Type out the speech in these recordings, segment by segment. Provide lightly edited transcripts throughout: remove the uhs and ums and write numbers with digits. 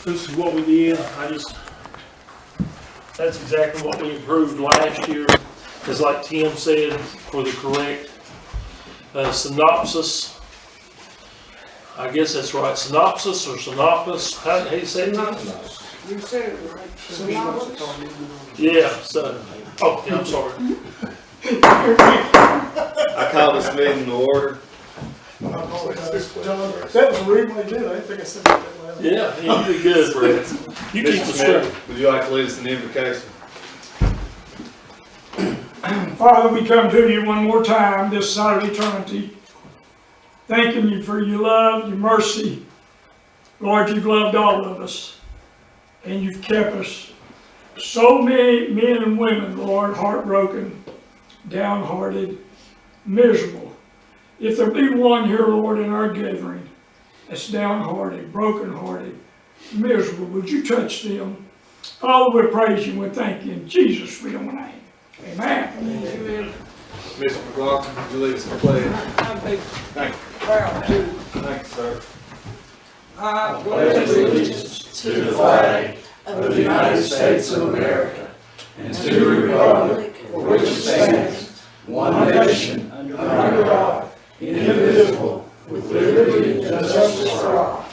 This is what we did. That's exactly what we approved last year. It's like Tim said, for the correct synopsis. I guess that's right, synopsis or synopsis. How do you say it? You said it right. Synopsis. Yeah, so, oh, yeah, I'm sorry. I call this meeting to order. I apologize, John. That was the reason I did. I didn't think I said that loud. Yeah, you did good, Brett. You keep Mr. the straight. Smith, would you like to lead us in the invocation? Father, we come to you one more time this side of eternity, thanking you for your love, your mercy. Lord, you've loved all of us, and you've kept us. So many men and women, Lord, heartbroken, downhearted, miserable. If there be one here, Lord, in our gathering that's downhearted, brokenhearted, miserable, would you touch them? Father, we praise you and we thank you in Jesus' real name. Amen. Amen. Mr. McLaughlin, would you lead us in the pledge? Thank you. Proud to. Thank you, sir. I pledge allegiance to the flag of the United States of America and to the republic for which it stands, one nation, under God, indivisible, with liberty and justice for all.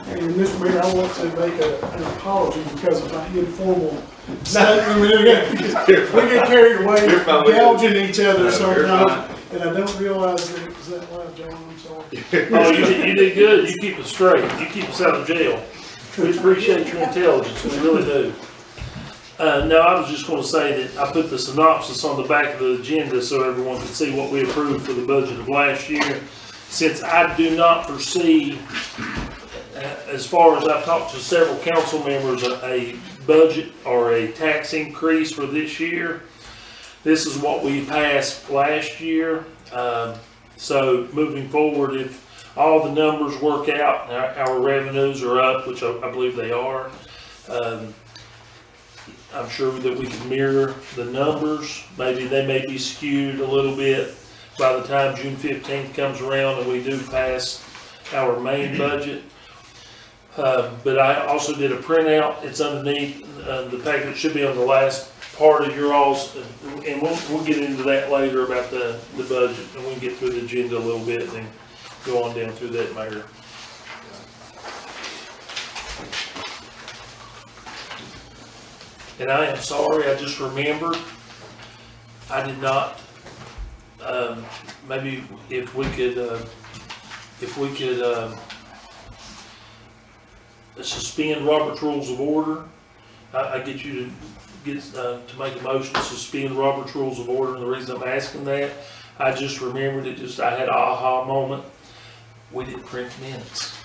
And Mr. Mayor, I want to make an apology because of my informal statement. We get carried away gouging each other sometimes, and I don't realize that it was that loud, John. I'm sorry. Oh, you did good. You keep us straight. You keep us out of jail. We appreciate your intelligence. We really do. No, I was just going to say that I put the synopsis on the back of the agenda so everyone could see what we approved for the budget of last year. Since I do not foresee, as far as I've talked to several council members, a budget or a tax increase for this year. This is what we passed last year. So moving forward, if all the numbers work out, our revenues are up, which I believe they are. I'm sure that we can mirror the numbers. Maybe they may be skewed a little bit by the time June 15th comes around and we do pass our main budget. But I also did a printout. It's underneath the packet. It should be on the last part of your all's, and we'll get into that later about the budget, and we can get through the agenda a little bit and go on down through that, Mayor. And I am sorry, I just remembered, I did not, maybe if we could suspend Robert's Rules of Order. I get you to make a motion to suspend Robert's Rules of Order, and the reason I'm asking that, I just remembered it, I had an aha moment. We didn't print minutes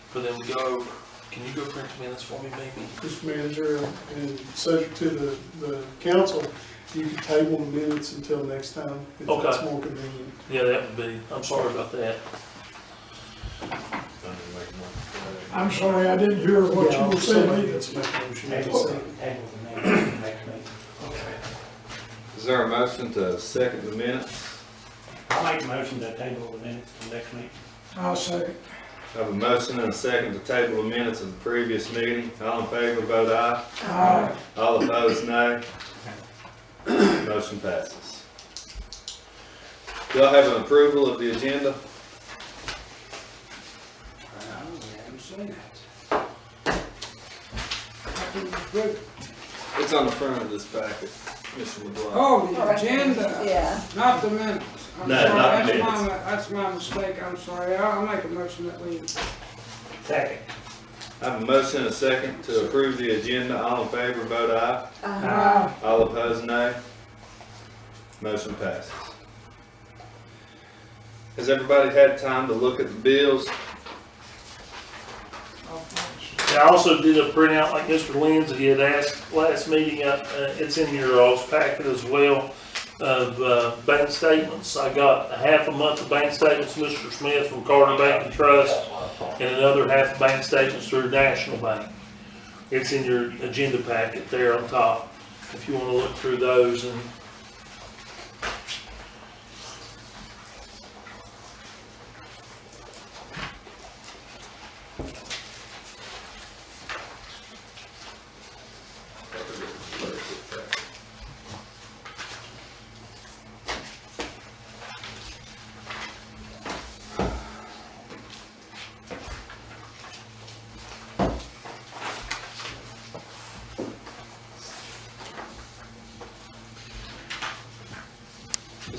for them to go over. Can you go print minutes for me, maybe? Mr. Manager, and subject to the council, you can table the minutes until next time, if that's more convenient. Yeah, that would be, I'm sorry about that. I'm sorry, I didn't hear what you were saying. Is there a motion to second the minutes? I'll make a motion to table the minutes to next meeting. I'll second. I have a motion and a second to table the minutes of the previous meeting. All in favor, vote aye. Aye. All opposed, nay. Motion passes. Do y'all have an approval of the agenda? I haven't seen that. It's on the front of this packet, Mr. McGuire. Oh, the agenda, Yeah. not the minutes. I'm No, sorry, not the that's minutes. that's my mistake, I'm sorry. I'll make a motion that we, Second. I have a motion and a second to approve the agenda. All in favor, vote aye. All opposed, nay. Motion passes. Has everybody had time to look at the bills? And I also did a printout like Mr. Lindsay had asked last meeting. It's in your all's packet as well, of bank statements. I got a half a month of bank statements, Mr. Smith, from Carter Bank and Trust, and another half of bank statements through National Bank. It's in your agenda packet there on top, if you want to look through those. And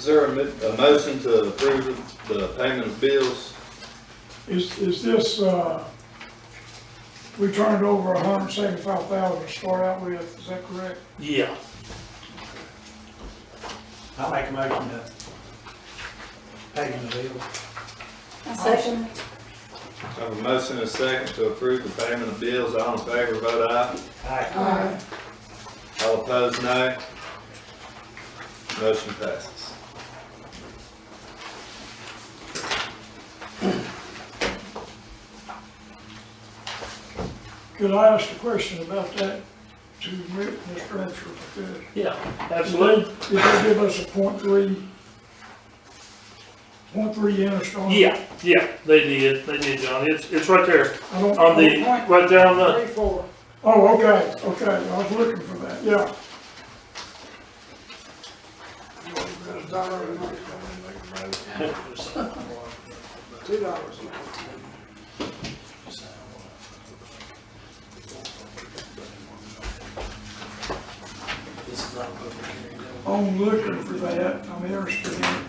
Is there a motion to approve the payment of bills? Is this, we turned over 175,000 to start out with, is that correct? Yeah. I'll make a motion to pay the bill. A second. I have a motion and a second to approve the payment of bills. All in favor, vote aye. Aye. All opposed, no. Motion passes. Could I ask a question about that to Mr. Rancher if I could? Yeah, absolutely. Did they give us a .3 interest on it? Yeah, they did, John. It's right there I don't, on the, right there on the, 3-4. oh, okay, I was looking for that, yeah. $1 a month. $2 a month. I'm looking for that, I'm interested in it.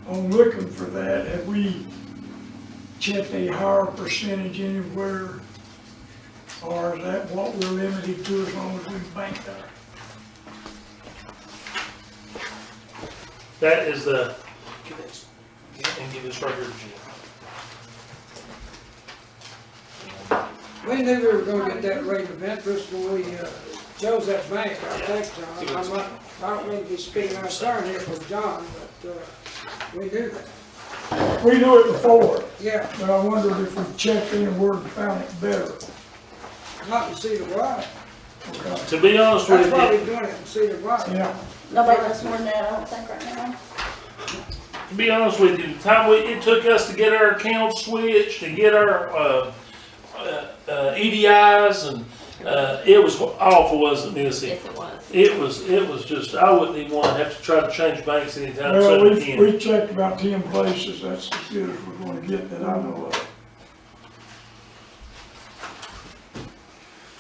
I'm looking for that. Have we checked a higher percentage anywhere? Or is that what we're limited to as long as we bank there? that is the, and give this right here to Jim. We knew we were gonna get that rate of interest when we chose that bank, I think, John. I don't mean to be speaking out of turn here for John, but we knew that. We knew it before, Yeah, but I wondered if we checked anywhere and found it better. not in Cedar White. Okay. To be honest with That's why you, we're doing it in Cedar White. Yeah, Nobody does more than that, I don't think, right now. to be honest with you, the time it took us to get our accounts switched and get our, EDIs and, it was awful, wasn't it, Missy? Yes, it was. It was just, I wouldn't even wanna have to try to change banks anytime well, soon again. we checked about 10 places, that's as good as we're gonna get that I know of.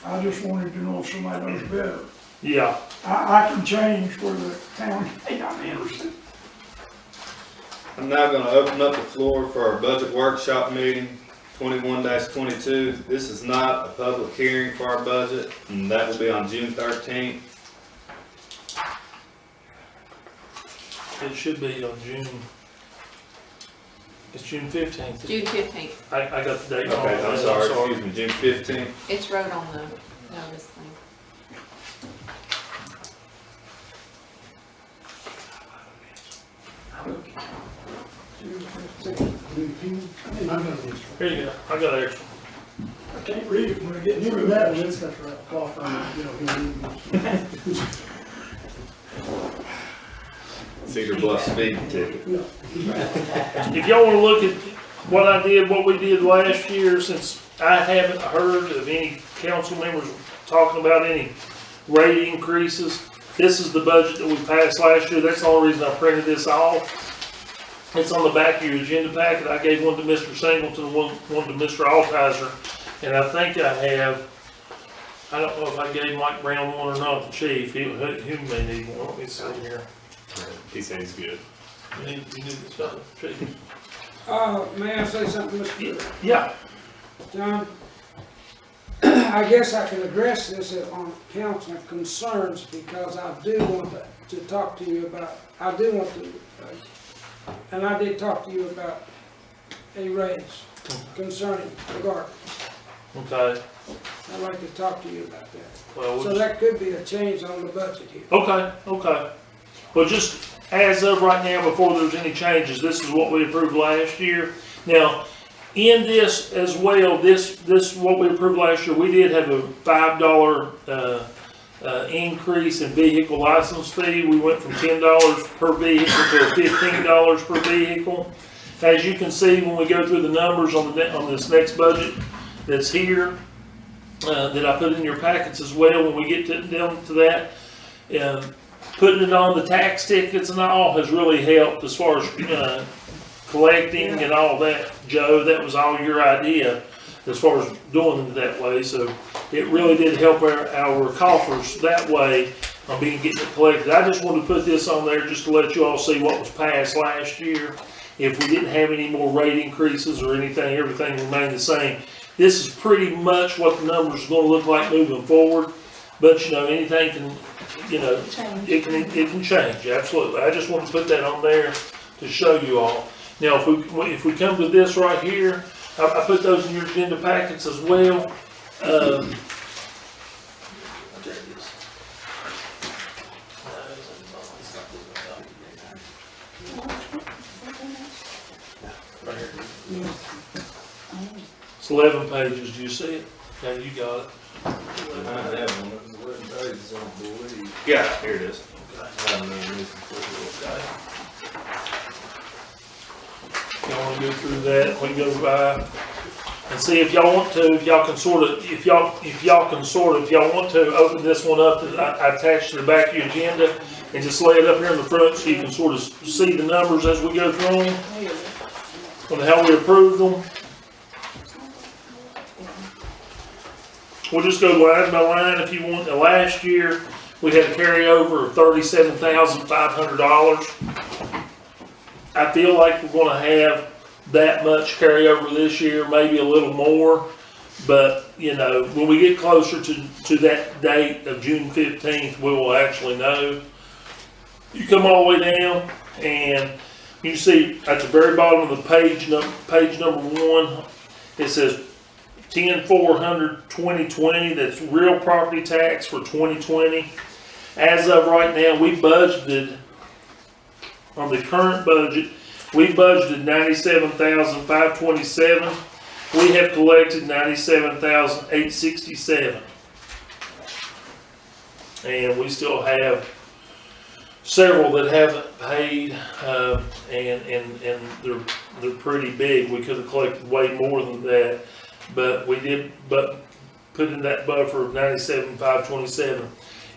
I just wanted to know if somebody knows better. Yeah, I can change for the town, hey, I'm interested. I'm now gonna open up the floor for our budget workshop meeting, 21-22. This is not a public hearing for our budget, and that will be on June 13th. it should be on June. It's June 15th. June 15th. I got the date wrong. Okay, I'm sorry, excuse me, June 15th. It's wrote on the notice thing. Here you go, I got extra. I can't read it when I get through That that. was such a cough on, you know, Cedar Bluff speeding ticket. If y'all wanna look at what I did, what we did last year, since I haven't heard of any council members talking about any rate increases, this is the budget that we passed last year. That's the only reason I printed this off. It's on the back of your agenda packet. I gave one to Mr. Singleton, one to Mr. Altizer, and I think I have, I don't know if I gave Mike Brown one or not, the chief. He may need one. Let me see here. He said he's good. You need this stuff, chief? May I say something, Mr. Yeah. John? I guess I can address this on council concerns because I do want to talk to you about, I do want to, and I did talk to you about a raise concerning the garbage. Okay. I'd like to talk to you about that. Well, So that could be a change on the budget here. Okay. Well, just as of right now, before there's any changes, this is what we approved last year. Now, in this as well, this what we approved last year, we did have a $5 increase in vehicle license fee. We went from $10 per vehicle to $15 per vehicle. As you can see, when we go through the numbers on this next budget that's here, that I put in your packets as well, when we get down to that, putting it on the tax tickets and all has really helped as far as collecting and all that. Joe, that was all your idea as far as doing it that way. So it really did help our coffers that way. on getting it collected. I just wanted to put this on there just to let you all see what was passed last year. If we didn't have any more rate increases or anything, everything remained the same. This is pretty much what the numbers are gonna look like moving forward. But you know, anything can, you know, it can change, absolutely. I just want to put that on there to show you all. Now, if we come to this right here, I put those in your agenda packets as well. There it is. Right here. It's 11 pages, do you see it? Yeah, you got it. I have one, it was 11 pages, I don't believe. Yeah, here it is. Y'all wanna go through that, we go by and see if y'all want to, if y'all want to open this one up that I attached to the back of your agenda and just lay it up here in the front so you can sort of see the numbers as we go through them and how we approved them. We'll just go line by line if you want. Now, last year, we had a carryover of $37,500. I feel like we're gonna have that much carryover this year, maybe a little more. But, you know, when we get closer to that date of June 15th, we will actually know. You come all the way down and you see at the very bottom of the page number 1, it says 10,400/2020, that's real property tax for 2020. As of right now, we budgeted, on the current budget, we budgeted $97,527. We have collected $97,867. And we still have several that haven't paid, and they're pretty big. We could have collected way more than that. But we did, put in that buffer of $97,527.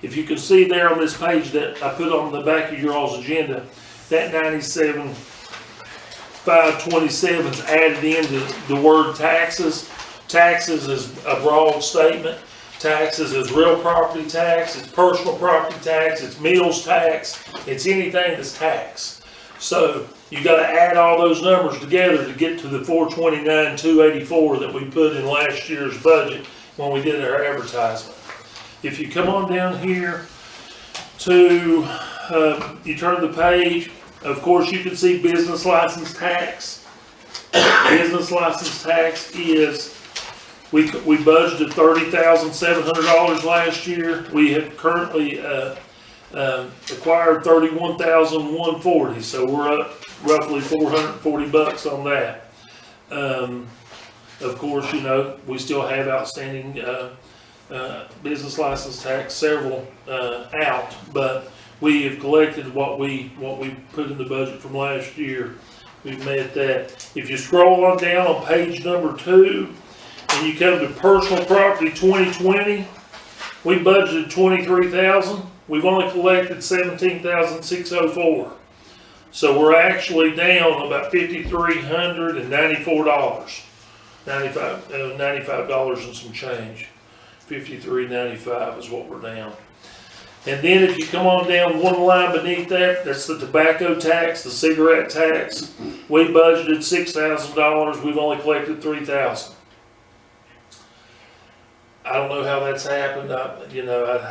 If you can see there on this page that I put on the back of your all's agenda, that $97,527 is added into the word taxes. Taxes is a broad statement. Taxes is real property tax, it's personal property tax, it's meals tax, it's anything that's taxed. So you gotta add all those numbers together to get to the $429,284 that we put in last year's budget when we did our advertisement. If you come on down here to, you turn the page, of course you can see business license tax. Business license tax is, we budgeted $30,700 last year. We have currently acquired $31,140, so we're up roughly $440 on that. Of course, you know, we still have outstanding business license tax, several out, but we have collected what we put in the budget from last year. We've met that. If you scroll on down on page number 2 and you come to personal property 2020, we budgeted $23,000. We've only collected $17,604. So we're actually down about $5,394. $95 and some change. $53.95 is what we're down. And then if you come on down one line beneath that, that's the tobacco tax, the cigarette tax. We budgeted $6,000. We've only collected $3,000. I don't know how that's happened. I'd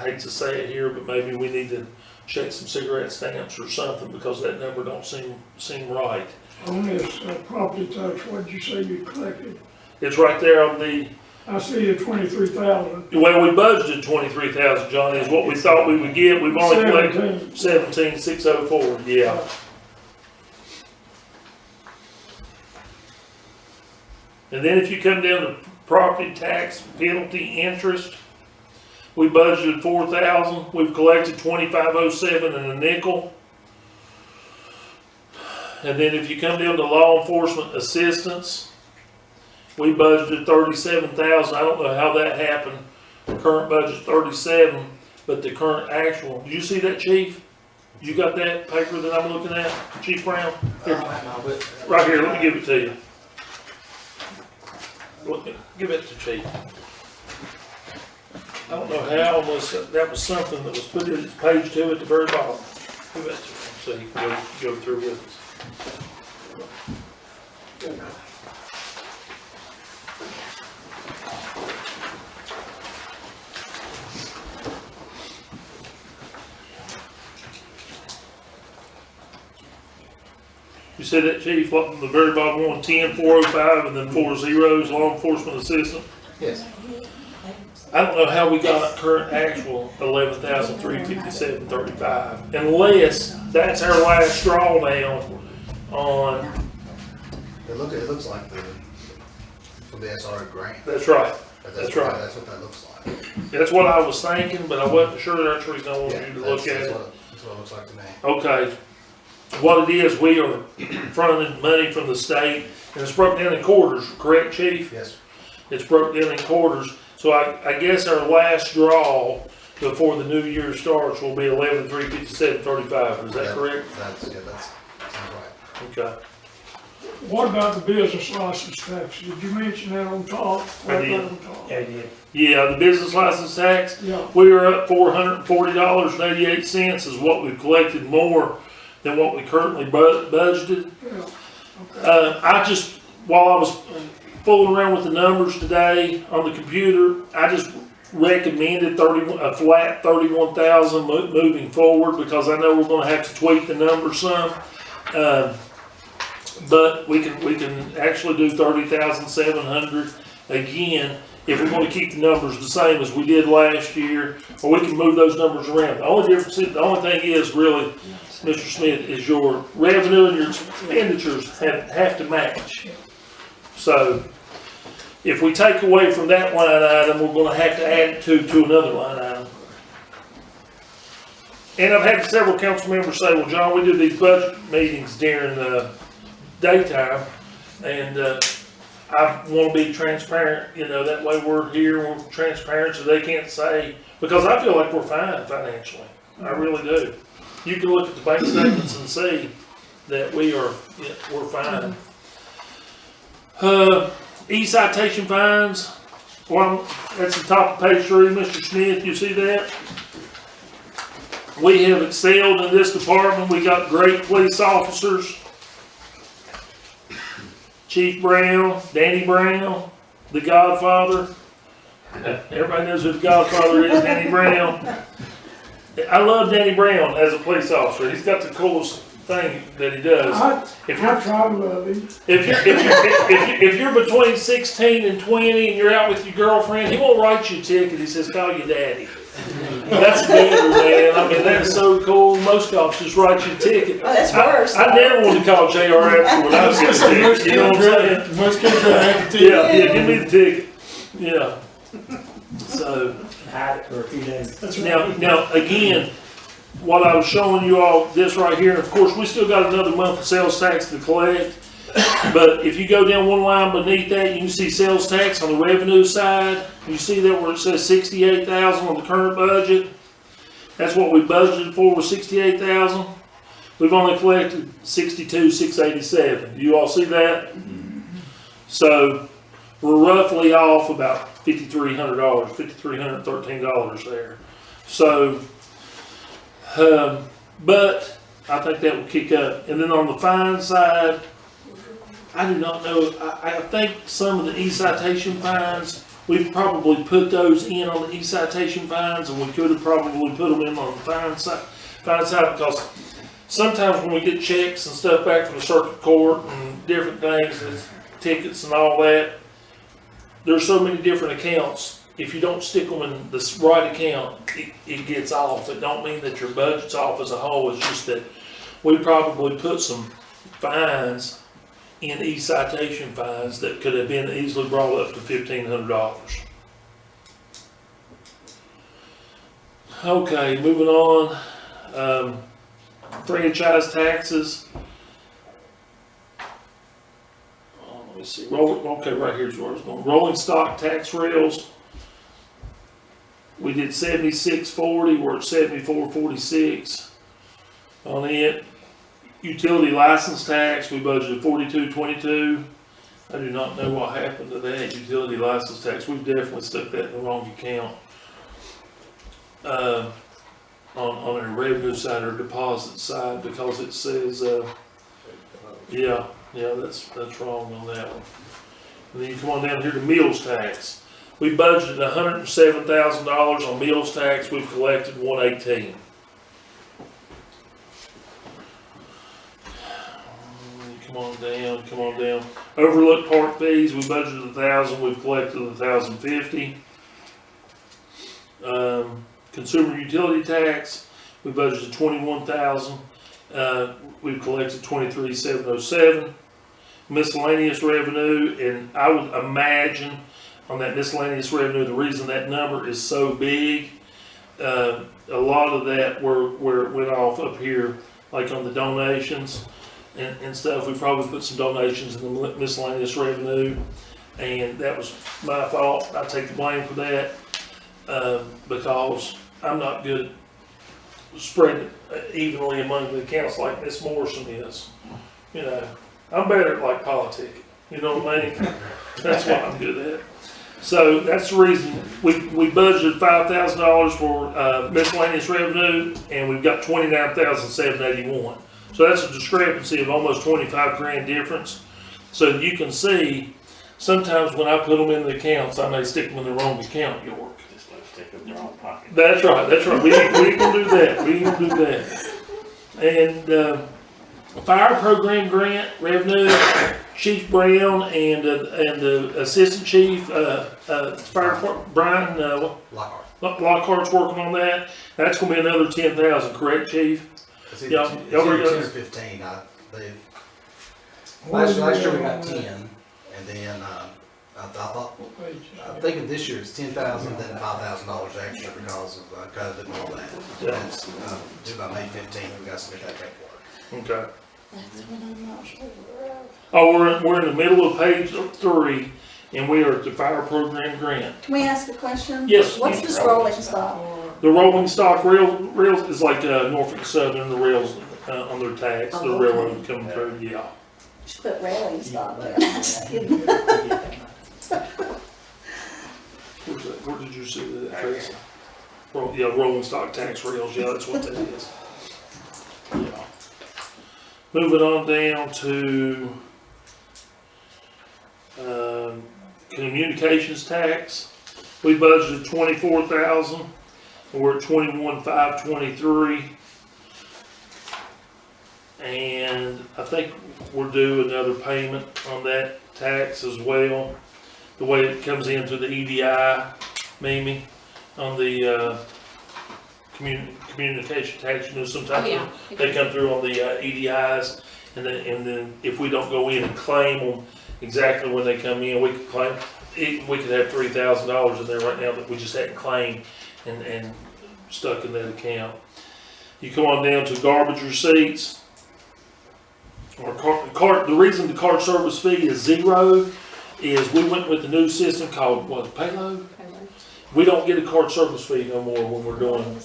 hate to say it here, but maybe we need to check some cigarette stamps or something because that number don't seem right. On this property tax, what did you say you collected? It's right there on the. I see the 23,000. Well, we budgeted 23,000, John, is what we thought we would get. We've only collected 17,604. Yeah. And then if you come down to property tax penalty interest, we budgeted $4,000. We've collected $2,507 and a nickel. And then if you come down to law enforcement assistance, we budgeted $37,000. I don't know how that happened. The current budget's $37,000, but the current actual. Did you see that, Chief? You got that paper that I'm looking at, Chief Brown? Here. Right here. Let me give it to you. Give it to Chief. I don't know how, unless that was something that was put in page 2 at the very bottom. Give that to him, so he can go through with us. You said that, Chief, what, the very bottom one, 10, 405, and then 4 zeros, law enforcement assistant? Yes. I don't know how we got current actual 11,357.35, unless that's our last drawdown on, It looks like from the SRO grant. that's right. That's right. That's what that looks like. That's what I was thinking, but I wasn't sure. That's the reason I wanted you to look at it. That's what it looks like to me. Okay. What it is, we are fronting money from the state, and it's broken down in quarters, correct, Chief? Yes. It's broken down in quarters. So I guess our last draw before the new year starts will be 11,357.35. Is that correct? That sounds right. Okay. What about the business license tax? Did you mention that on top? I did. On top? Yeah, the business license tax, Yeah. we are up $440.88 is what we've collected more than what we currently budgeted. Yeah. I just, while I was fooling around with the numbers today on the computer, I just recommended a flat 31,000 moving forward, because I know we're gonna have to tweak the numbers some. But we can actually do 30,700 again, if we want to keep the numbers the same as we did last year, or we can move those numbers around. The only thing is really, Mr. Smith, is your revenue and your expenditures have to match. So if we take away from that line item, we're going to have to add it to another line item. And I've had several council members say, well, John, we do these budget meetings during the daytime, and I want to be transparent, that way we're here, we're transparent, so they can't say, because I feel like we're fine financially. I really do. You can look at the bank statements and see that we're fine. E-citation fines, well, that's the top of page 3, Mr. Smith, you see that? We have excelled in this department. We got great police officers. Chief Brown, Danny Brown, the Godfather. Everybody knows who the Godfather is, Danny Brown. I love Danny Brown as a police officer. He's got the coolest thing that he does. I try to love him. If you're between 16 and 20 and you're out with your girlfriend, he won't write you a ticket. He says, call you daddy. That's better, man. I mean, that's so cool. Most cops just write you a ticket. Oh, that's worse. I never wanted to call JR after when I was getting a ticket. You know what I'm saying? Most kids don't have to take Yeah, give me the ticket. Yeah. So. Hide it for a few days. Now, again, what I was showing you all this right here, of course, we still got another month of sales tax to collect. But if you go down one line beneath that, you can see sales tax on the revenue side. You see that where it says 68,000 on the current budget. That's what we budgeted for, was 68,000. We've only collected 62,687. Do you all see that? So we're roughly off about $5,300, $5,313 there. So, but I think that will kick up. And then on the fine side, I do not know. I think some of the e-citation fines, we've probably put those in on the e-citation fines, and we could have probably put them in on the fine side, because sometimes when we get checks and stuff back from the circuit court and different things, and tickets and all that, there's so many different accounts. If you don't stick them in the right account, it gets off. It don't mean that your budget's off as a whole. It's just that we probably put some fines in e-citation fines that could have been easily brought up to $1,500. Okay, moving on. Franchise taxes. Let me see. Okay, right here's where I was going. Rolling stock tax rails. We did 76.40. We're at 74.46 on it. Utility license tax, we budgeted 42.22. I do not know what happened to that utility license tax. We've definitely stuck that in the wrong account. on our revenue side or deposit side, because it says, yeah, that's wrong on that one. And then you come on down here to meals tax. We budgeted $107,000 on meals tax, we've collected $118,000. Come on down. Overlook park fees, we budgeted $1,000, we've collected $1,050. Consumer utility tax, we budgeted $21,000, we've collected $23,707. Miscellaneous revenue, and I would imagine on that miscellaneous revenue, the reason that number is so big, a lot of that where it went off up here, like on the donations and stuff. We probably put some donations in the miscellaneous revenue, and that was my fault. I take the blame for that, because I'm not good at spreading it evenly among the accounts like Miss Morrison is. You know, I'm better at like politicking. You know what I mean? That's what I'm good at. So that's the reason we budgeted $5,000 for miscellaneous revenue, and we've got $29,781. So that's a discrepancy of almost 25 grand difference. So you can see, sometimes when I put them in the accounts, I may stick them in the wrong account, York. Just like stick them in the wrong pocket. That's right. We ain't gonna do that. We ain't gonna do that. And fire program grant revenue, Chief Brown and the assistant chief, fire department, Brian Lockhart's working on that. That's gonna be another 10,000, correct, Chief? It's either 10 or 15. Last year we got 10, and then I'm thinking this year it's 10,000, then $5,000 extra because of COVID and all that. Yeah. It's due by May 15th. We got to submit that paperwork. Okay. That's what I'm not sure of. Oh, we're in the middle of page 3, and we are at the fire program grant. Can we ask a question? Yes. What's this rolling stock? The rolling stock rails is like Norfolk Southern, the rails on their tax, the Oh, railroad coming through, yeah. Just put railing stock there. I'm just kidding. Where did you see that, Tracy? Yeah, rolling stock tax rails, yeah, that's what that is. Yeah. Moving on down to communications tax. We budgeted $24,000, and we're at $21,523. And I think we're due another payment on that tax as well. The way it comes into the EDI, Mimi, on the communication tax, you know, sometimes they come through on the EDIs, and then if we don't go in and claim them exactly when they come in, we could claim, we could have $3,000 in there right now that we just hadn't claimed and stuck in that account. You come on down to garbage receipts. The reason the card service fee is 0 is we went with the new system called, what, Payload? We don't get a card service fee no more when we're doing,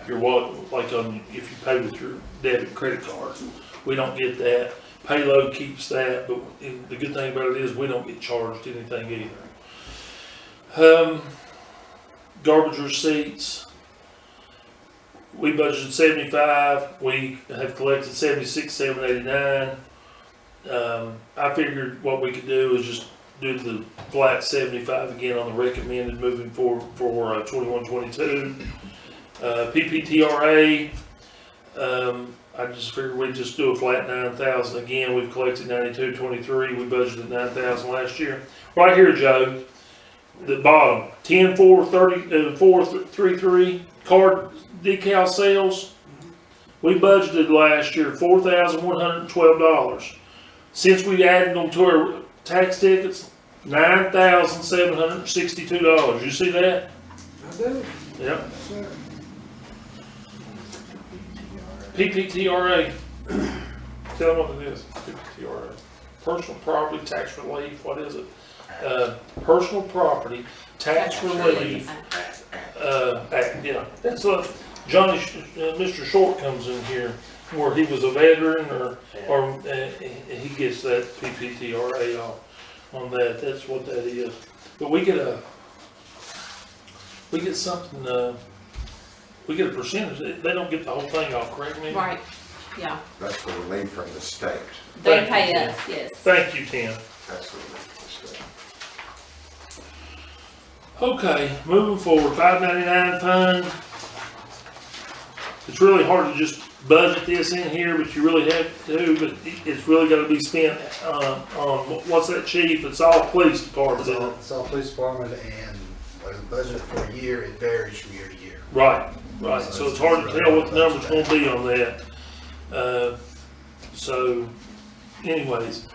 your wallet, like if you pay with your debit credit card. We don't get that. Payload keeps that, but the good thing about it is we don't get charged anything either. Garbage receipts. We budgeted 75, we have collected 76,789. I figured what we could do is just do the flat 75 again on the recommended moving forward for 21-22. PPTRA, I just figured we'd just do a flat 9,000 again. We've collected 92.23. We budgeted 9,000 last year. Right here, Joe, the bottom 10-4-33 card decal sales. We budgeted last year $4,112. Since we added them to our tax tickets, $9,762. You see that? I do. Yep. Sir. PPTRA. Tell them what it is. PPTRA. Personal property tax relief. What is it? Personal property tax relief. Act. Yeah. That's what Johnny, Mr. Short comes in here, where he was a veteran, or he gets that PPTRA on that. That's what that is. But we get we get something, we get a percentage, they don't get the whole thing off, correct me? Right, yeah. That's the relief from the state. They Thank you, pay Tim. us, yes. Thank you, Tim. That's the relief from the state. Okay, moving forward, 599 fund. It's really hard to just budget this in here, but you really have to, but it's really gotta be spent, on, what's that, chief? It's all police department, isn't it? It's all police department, and like the budget for a year, it varies from year to year. Right, right, so it's hard to tell what the number's gonna be on that. So anyways,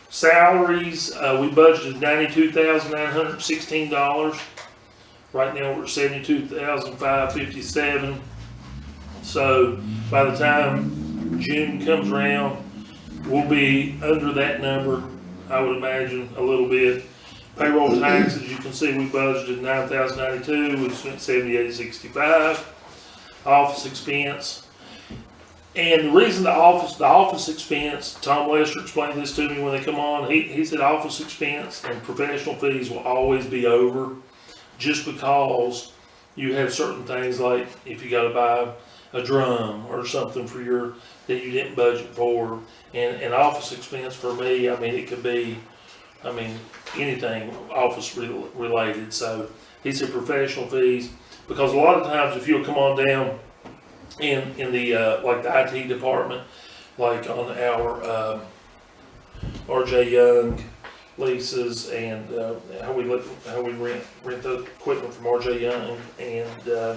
salaries, we budgeted $92,916. Right now, we're at $72,557. So by the time June comes around, we'll be under that number, I would imagine, a little bit. Payroll taxes, you can see we budgeted $9,092, we spent $78.65. Office expense. And the reason the office expense, Tom Lester explained this to me when they come on, he said office expense and professional fees will always be over, just because you have certain things like if you gotta buy a drum or something for that you didn't budget for, and office expense for me, I mean, it could be, anything office related. So he said professional fees, because a lot of times if you'll come on down in the, like the IT department, like on our, RJ Young leases and, how we rent the equipment from RJ Young and,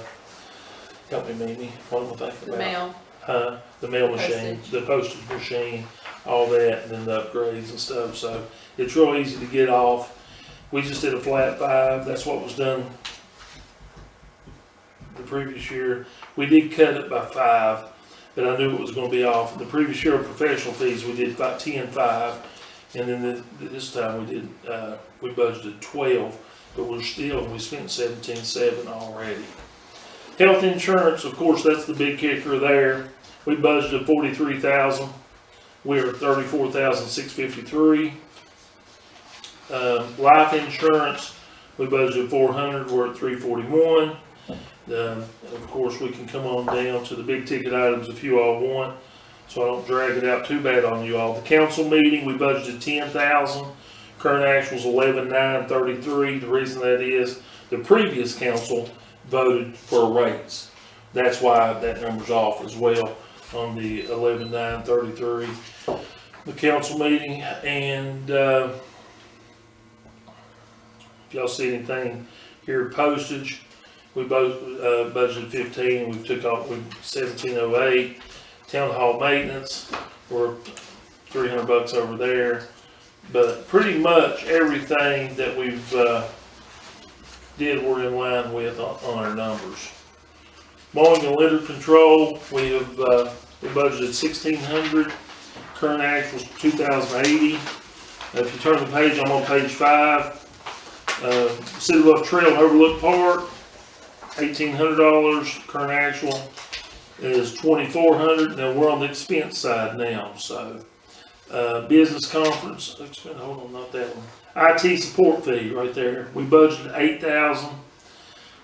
help me, Mimi, what am I thinking The about? mail, The mail machine, Postage. the postage machine, all that, and then the upgrades and stuff, so it's real easy to get off. We just did a flat 5, that's what was done the previous year. We did cut it by 5, but I knew it was gonna be off. The previous year of professional fees, we did 10.5, and then this time we budgeted 12, but we spent 17.7 already. Health insurance, of course, that's the big kicker there. We budgeted 43,000. We're at 34,653. Life insurance, we budgeted 400. We're at 341. Of course, we can come on down to the big ticket items if you all want, so I don't drag it out too bad on you all. The council meeting, we budgeted 10,000. Current actuals 11,933. The reason that is the previous council voted for a raise. That's why that number's off as well on the 11,933. The council meeting, and if y'all see anything here, postage, we both budgeted 15. We took off with 1708. Town hall maintenance, we're $300 over there, but pretty much everything that we've we're in line with on our numbers. Mowing and litter control, we budgeted 1,600. Current actuals 2,080. If you turn the page, I'm on page 5. City Bluff Trail and Overlook Park, $1,800. Current actual is 2,400. Now we're on the expense side now, so business conference expense. Hold on, not that one. IT support fee right there. We budgeted 8,000.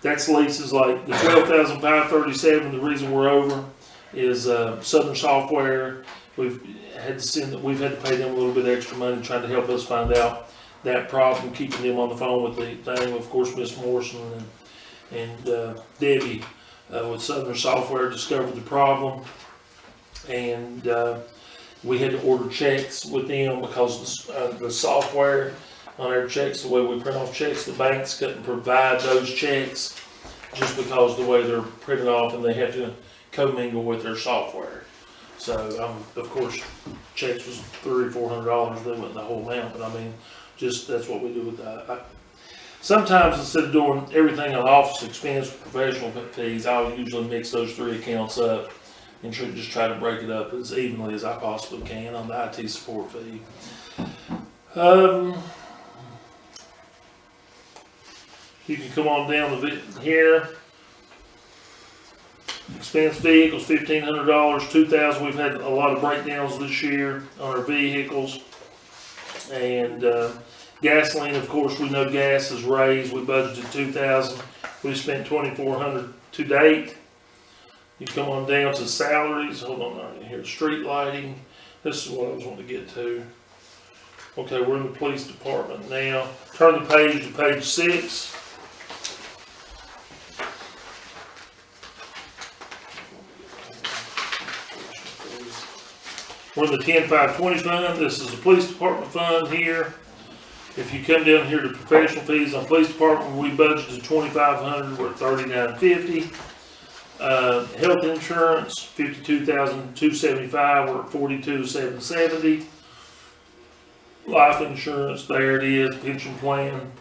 That's leases like the 12,537. The reason we're over is Southern Software. We've had to pay them a little bit extra money trying to help us find out that problem, keeping them on the phone with the thing. Of course, Miss Morrison and Debbie with Southern Software discovered the problem, and we had to order checks with them because the software on our checks, the way we print off checks, the banks couldn't provide those checks just because the way they're printed off, and they have to commingle with their software. So, of course, checks was $300 or $400. They wasn't the whole amount, but I mean, just that's what we do with that. Sometimes instead of doing everything on office expense, professional fees, I'll usually mix those 3 accounts up and just try to break it up as evenly as I possibly can on the IT support fee. You can come on down here. Expense vehicles, $1,500, $2,000. We've had a lot of breakdowns this year on our vehicles. And gasoline, of course, we know gas is raised. We budgeted $2,000. We spent 2,400 to date. You come on down to salaries, hold on, right here, street lighting. This is what I was wanting to get to. Okay, we're in the police department now. Turn the page to page 6. We're in the 10-5-20 fund. This is the police department fund here. If you come down here to professional fees on police department, we budgeted 2,500, we're at 3,950. Health insurance, 52,275, we're at 42,770. Life insurance, there it is, pension plan.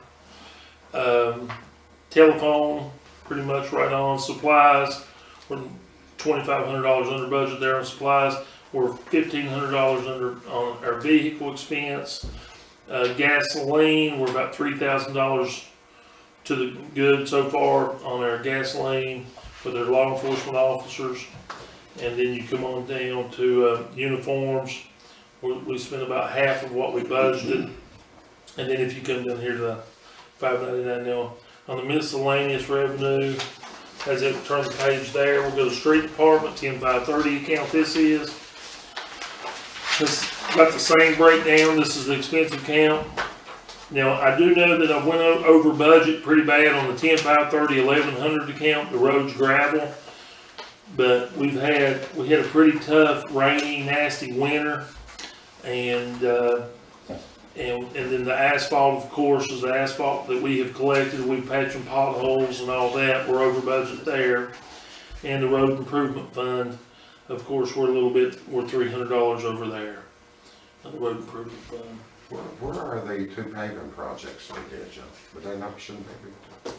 Telephone, pretty much right on. Supplies, we're $2,500 under budget there on supplies. We're $1,500 under on our vehicle expense. Gasoline, we're about $3,000 to the good so far on our gasoline for their law enforcement officers. And then you come on down to uniforms. We spent about half of what we budgeted. And then if you come down here to the $599 now, on the miscellaneous revenue, as it turn the page there, we'll go to street department, 10-5-30 account this is. This got the same breakdown. This is the expense account. Now, I do know that I went over budget pretty bad on the 10-5-30-1100 account, the roads gravel. But we had a pretty tough, rainy, nasty winter. And then the asphalt, of course, is the asphalt that we have collected. We've patched some potholes and all that. We're over budget there. And the road improvement fund, of course, we're $300 over there on the road improvement fund. Where are the two paving projects they did, John? But they not, shouldn't they be?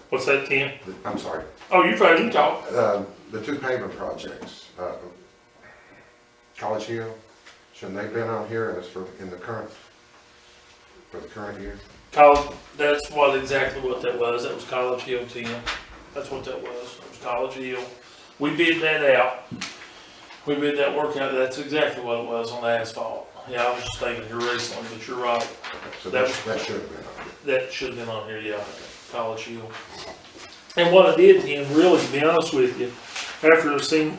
What's that, Tim? I'm sorry. Oh, you're fine, you can talk. The two paving projects, College Hill, shouldn't they been on here as for the current year? That's exactly what that was. That was College Hill, Tim. That's what that was. It was College Hill. We bid that out. We bid that work out. That's exactly what it was on the asphalt. Yeah, I was just thinking here recently, but you're right. So that should have been on here. That should have been on here, yeah. College Hill. And what I did, Tim, really, to be honest with you, after I've seen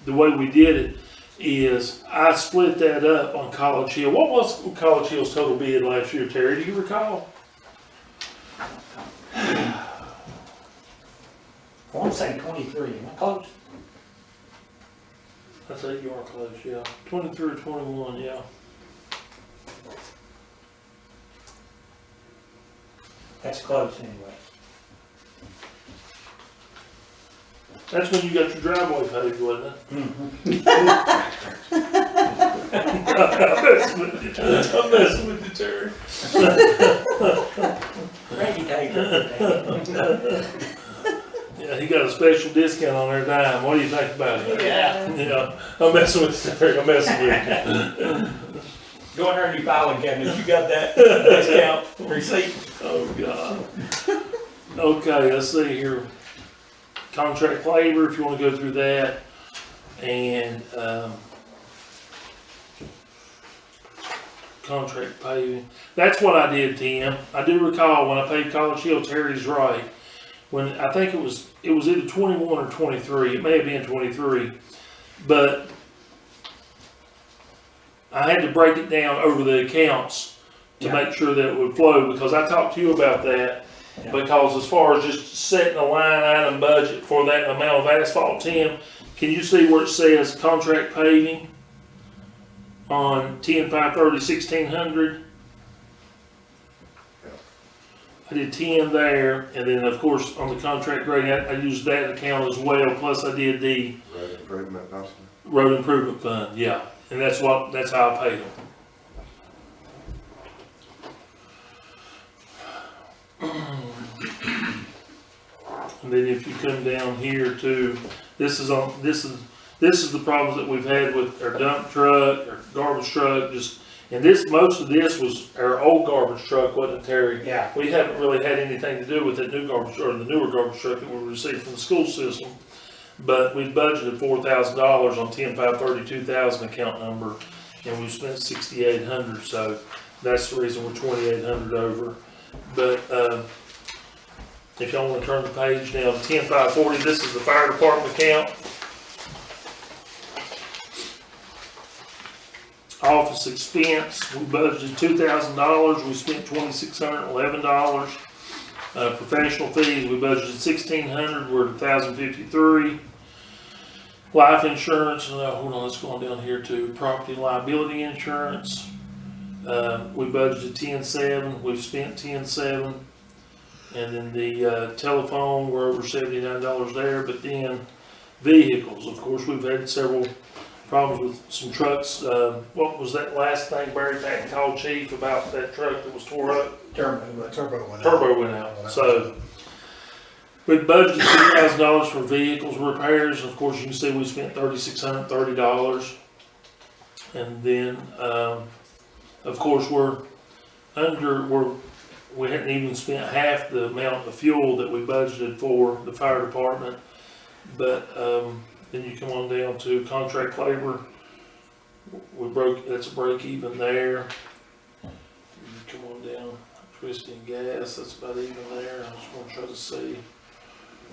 the way we did it, is I split that up on College Hill. What was College Hill's total bid last year, Terry? Do you recall? I want to say 23, am I close? I say you are close, yeah. 23 or 21, yeah. That's close anyway. That's when you got your driveway paved, wasn't it? I'm messing with you, Terry. Reggie Taylor. Yeah, he got a special discount on their dime. What do you think about it? Yeah. Yeah, I'm messing with you, Terry. I'm messing with you. Go in there and do filing cabinet. You got that discount receipt? Oh, God. Okay, let's see here. Contract labor, if you want to go through that. And contract paving. That's what I did, Tim. I do recall when I paid College Hill, Terry's right. When I think it was either 21 or 23. It may have been 23. But I had to break it down over the accounts to make sure that it would flow, because I talked to you about that. Yeah. Because as far as just setting a line item budget for that amount of asphalt, Tim, can you see where it says contract paving on 10-5-30-1600? I did 10 there, and then of course on the contract grade, I used that account as well. Plus I did the Road improvement, possibly? road improvement fund, yeah, and that's how I paid them. And then if you come down here to, this is the problems that we've had with our dump truck, our garbage truck, and most of this was our old garbage truck, wasn't it, Terry? Yeah. We haven't really had anything to do with that new garbage, or the newer garbage truck that we received from the school system. But we budgeted $4,000 on 10-5-32,000 account number, and we spent $6,800, so that's the reason we're $2,800 over. But If y'all wanna turn the page now to 10,540, this is the fire department account. Office expense, we budgeted $2,000, we spent $2,611. Professional fees, we budgeted $1,600, we're at $1,053. Life insurance, hold on, let's go on down here to property and liability insurance. We budgeted $10,700, we've spent $10,700. And then the telephone, we're over $79 there, but then vehicles, of course, we've had several problems with some trucks. What was that last thing Barry Patton called Chief about that truck that was tore up? Turbo went out. Turbo went out. So we budgeted $2,000 for vehicles repairs. Of course, you can see we spent $3,630. And then, of course, we hadn't even spent half the amount of fuel that we budgeted for the fire department. But then you come on down to contract labor. That's a break even there. You come on down, electricity and gas, that's about even there. I just want to try to see.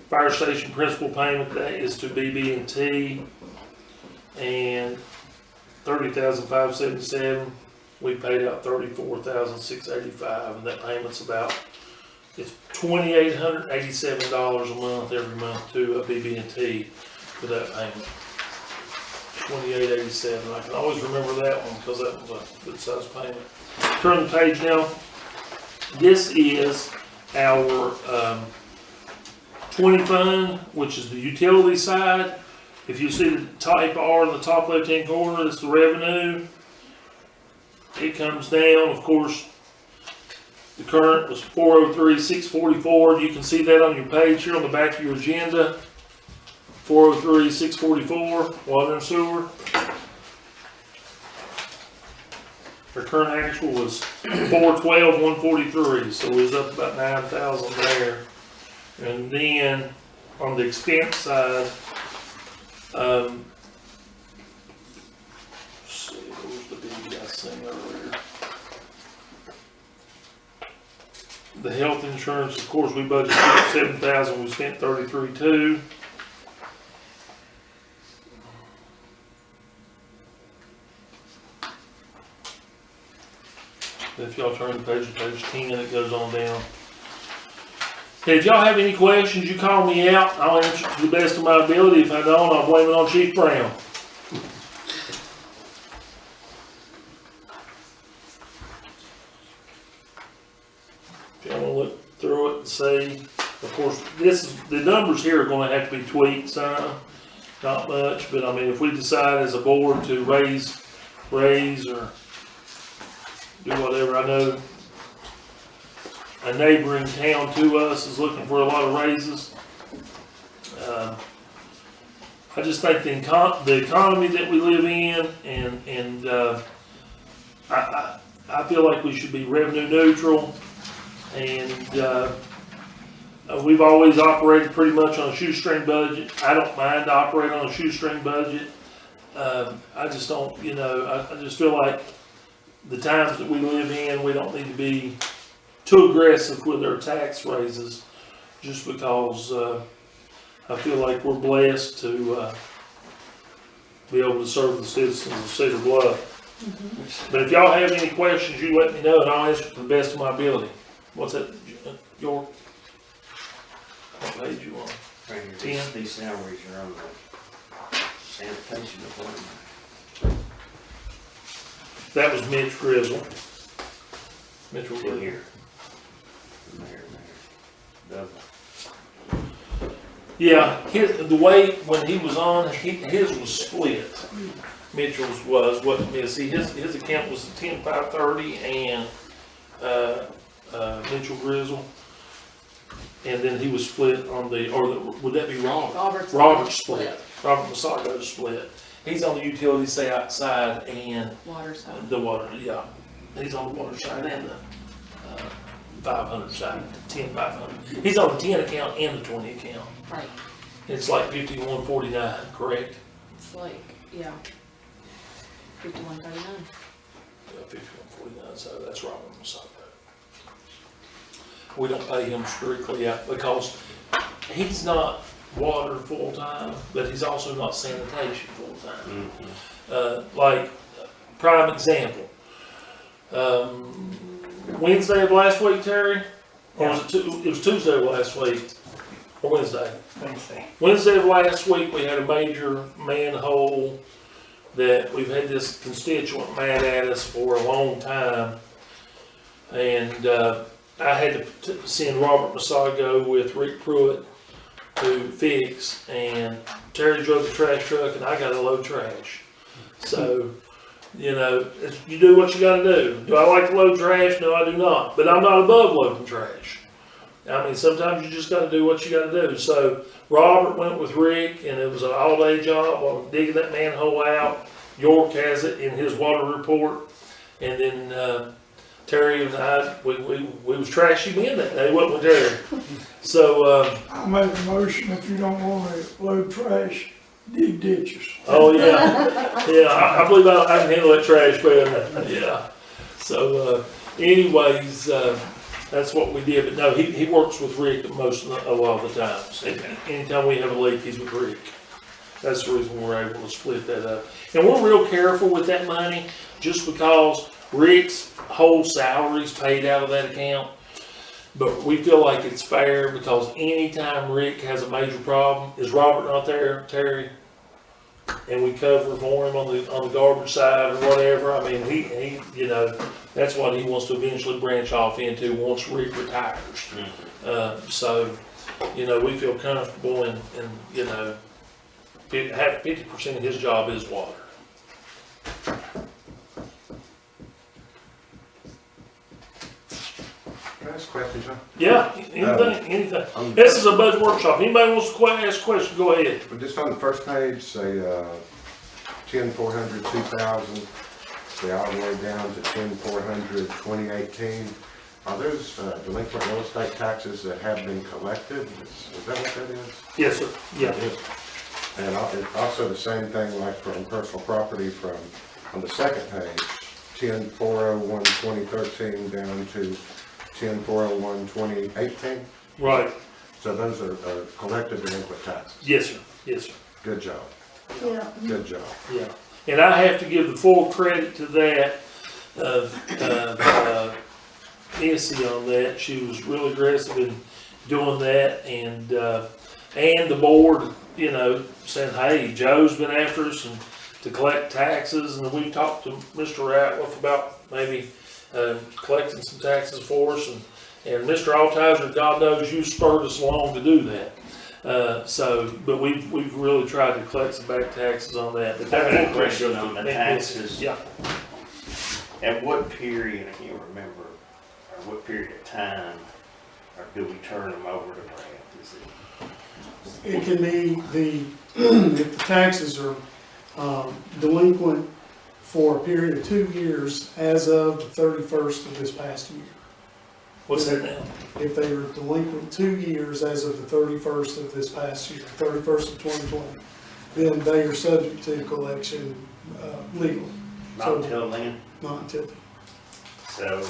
Fire station principal payment, that is to BB&T, and $30,577. We paid out $34,685, and that payment's it's $2,887 a month every month to BB&T for that payment. $2,887. I can always remember that one because that was a good size payment. Turn the page now. This is our 20 fund, which is the utility side. If you see the type R in the top left-hand corner, that's the revenue. It comes down, of course. The current was $403,644. You can see that on your page here on the back of your agenda. $403,644, water and sewer. Our current actual was $412,143, so it was up about $9,000 there. And then on the expense side, let's see, what was the big thing earlier? The health insurance, of course, we budgeted $7,000, we spent $33,200. If y'all turn the page to page 10, it goes on down. Okay, if y'all have any questions, you call me out. I'll answer to the best of my ability. If I don't, I'll blame it on Chief Brown. If y'all want to look through it and see, of course, the numbers here are going to have to be tweaked some, not much, but I mean, if we decide as a board to raise or do whatever. I know a neighboring town to us is looking for a lot of raises. I just think the economy that we live in, and I feel like we should be revenue neutral, and we've always operated pretty much on a shoestring budget. I don't mind operating on a shoestring budget. I just don't, I just feel like the times that we live in, we don't need to be too aggressive with our tax raises, just because I feel like we're blessed to be able to serve the citizens of Cedar Bluff. Mm-hmm. But if y'all have any questions, you let me know, and I'll answer to the best of my ability. What's that, York? What page you on? Right here, 10? These salaries are on the sanitation department. That was Mitch Grizzle. Mitchell In Grizzle. here. There. Double. Yeah, the way when he was on, his was split. Mitchell's wasn't it? See, his account was 10,530 and Mitchell Grizzle, and then he was split on would that be Robert? Robert's split. Robert Masago's split. He's on the utility side and Water side. the water. Yeah, he's on the water side and the 500 side, 10,500. He's on the 10 account and the 20 account. Right. It's like 5149, correct? It's like, yeah. 5139. Yeah, 5149, so that's Robert Masago. we don't pay him strictly out because he's not water full-time, but he's also not sanitation full-time. Like, prime example, Wednesday of last week, Terry? Or was it it was Tuesday of last week, or Wednesday? Wednesday of last week, we had a major manhole that we've had this constituent mad at us for a long time. And, I had to send Robert Masago with Rick Pruitt to fix, and Terry drove the trash truck and I got to load trash. So, you know, you do what you gotta do. Do I like to load trash? No, I do not. But I'm not above loading trash. I mean, sometimes you just gotta do what you gotta do. So Robert went with Rick, and it was an all-day job on digging that manhole out. York has it in his water report. And then, Terry and I, we was trashing in that day, wasn't we, Terry? So, I'll make a motion if you don't want to load trash, dig ditches. oh yeah, yeah, I believe I can handle that trash better, yeah. So, anyways, that's what we did, but no, he works with Rick a lot of the times. Anytime we have a leak, he's with Rick. That's the reason we're able to split that up. And we're real careful with that money, just because Rick's whole salary is paid out of that account. But we feel like it's fair because anytime Rick has a major problem, is Robert not there, Terry? And we cover for him on the garbage side or whatever. I mean, he you know, that's what he wants to eventually branch off into once Rick retires. So, you know, we feel comfortable and you know, 50% of his job is water. Can I ask a question, John? Yeah, anything. This is a budget workshop. Anybody wants to ask a question, go ahead. But just on the first page, say, 10,400, 2,000, say all the way down to 10,400, 2018. Are those delinquent real estate taxes that have been collected? Is that what that is? Yes, sir. Yeah. It is. And also the same thing like from personal property from, on the second page, 10,401, 2013 down to 10,401, 2018. Right. So those are collected delinquent taxes. Yes, sir. Yes, sir. Good job. Yeah. Good job. Yeah. And I have to give the full credit to that of Missy on that. She was really aggressive in doing that, and the board, you know, saying, hey, Joe's been after us and to collect taxes, and we talked to Mr. Ratliff about maybe collecting some taxes for us, and Mr. Altizer, God knows you spurred us along to do that. But we've really tried to collect some back taxes on that. But I have a question on the taxes. Yeah. At what period, I can't remember, or what period of time, or do we turn them over to Brad? Is it? It can be if the taxes are delinquent for a period of 2 years as of the 31st of this past year. What's that now? If they were delinquent 2 years as of the 31st of this past year, 31st of 2020, then they are subject to collection legally. Not until then? Not until then. So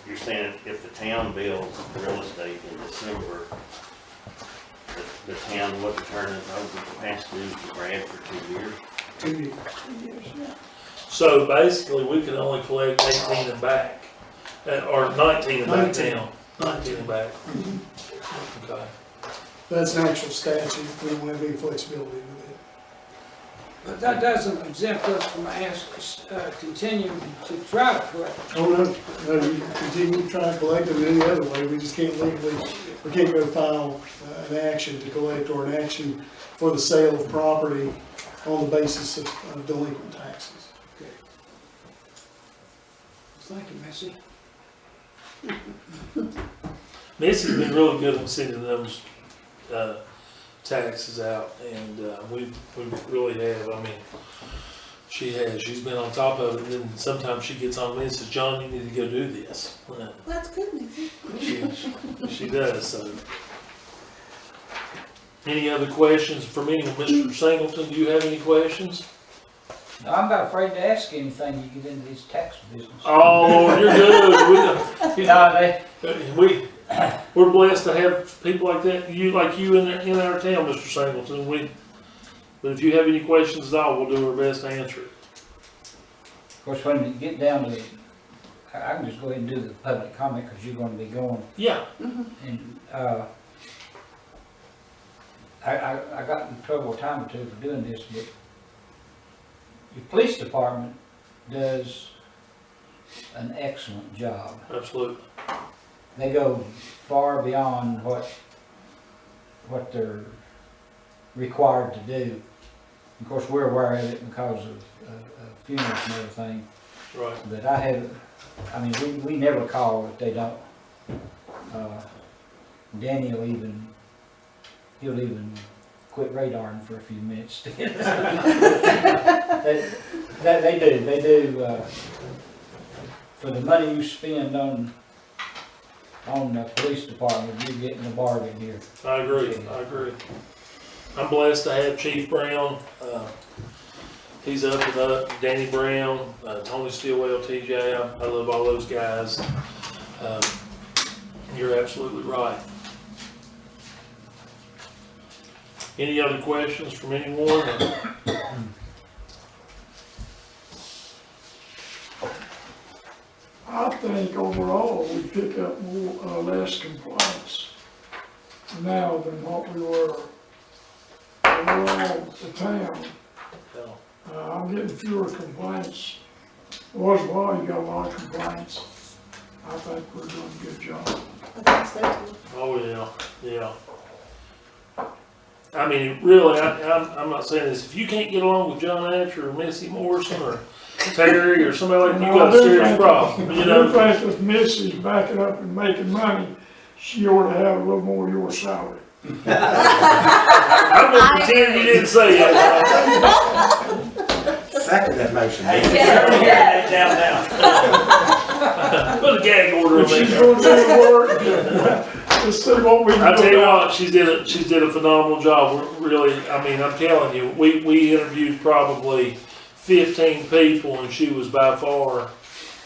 you're saying if the town builds real estate in December, the town wouldn't turn it over the past due to Brad for 2 years? 2 years. So basically, we can only collect 18 and back, or 19 and back 19. now. 19 and back. Okay. That's an actual statute. We don't have any flexibility with it. But that doesn't exempt us from continuing to try to collect. Oh, no, you continue to try to collect them any other way, we just can't legally, we can't go file an action to collect or an action for the sale of property on the basis of delinquent taxes. Okay. Thank you, Missy. Missy's been really good on sending those taxes out, and we really have. I mean, she's been on top of it, and then sometimes she gets on me and says, John, you need to go do this. That's good, Missy. She does, so. Any other questions for me? Mr. Singleton, do you have any questions? No, I'm about afraid to ask anything you get into this tax business. Oh, you're good. No, We're blessed to have people like that, you in our town, Mr. Singleton. But if you have any questions at all, we'll do our best to answer it. Of course, when you get down to, I can just go ahead and do the public comment, because you're gonna be going. Yeah. And, I got in trouble a time or two for doing this, but your police department does an excellent job. Absolutely. They go far beyond what they're required to do. Of course, we're aware of it because of funerals and everything. Right. But we never call if they don't. Danny he'll even quit radaring for a few minutes. They do, for the money you spend on the police department, you're getting a bargain here. I agree. I'm blessed to have Chief Brown. He's up and up. Danny Brown, Tony Stillwell, TJ. I love all those guys. You're absolutely right. Any other questions from anyone? I think overall we pick up less complaints now than what we were overall the town. I'm getting fewer complaints. There was a while you got a lot of complaints. I think we're doing a good job. I think so too. Oh, yeah. I mean, really, I'm not saying this. If you can't get along with John Asher or Missy Morrison or Terry or somebody like that, you got a serious problem, you know? I do think if Missy's backing up and making money, she ought to have a little more of your salary. I'm gonna pretend you didn't say that. Second that motion. Put a gag order If on she's there. gonna do the work, let's see what we can do. I tell you what, she did a phenomenal job. We're really, I mean, I'm telling you, we interviewed probably 15 people, and she was by far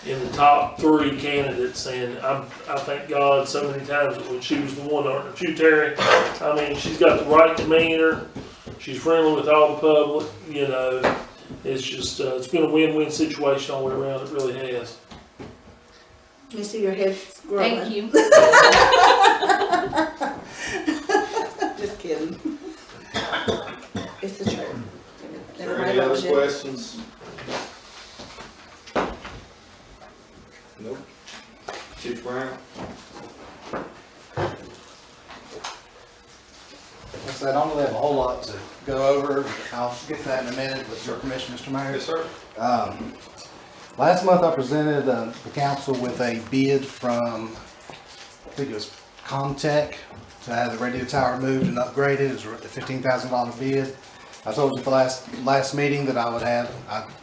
in the top 3 candidates. And I thank God so many times that when she was the one, aren't you, Terry? I mean, she's got the right demeanor. She's friendly with all the public. You know, it's just it's been a win-win situation all the way around. It really has. You see your head's growing. Thank you. Just kidding. It's the truth. Is there any other questions? Nope. Chief Brown? I said, I don't really have a whole lot to go over. I'll get to that in a minute with your permission, Mr. Mayor. Yes, sir. Last month I presented the council with a bid from, I think it was Comtech, to have the radio tower moved and upgraded. It was a $15,000 bid. I told you at the last meeting that I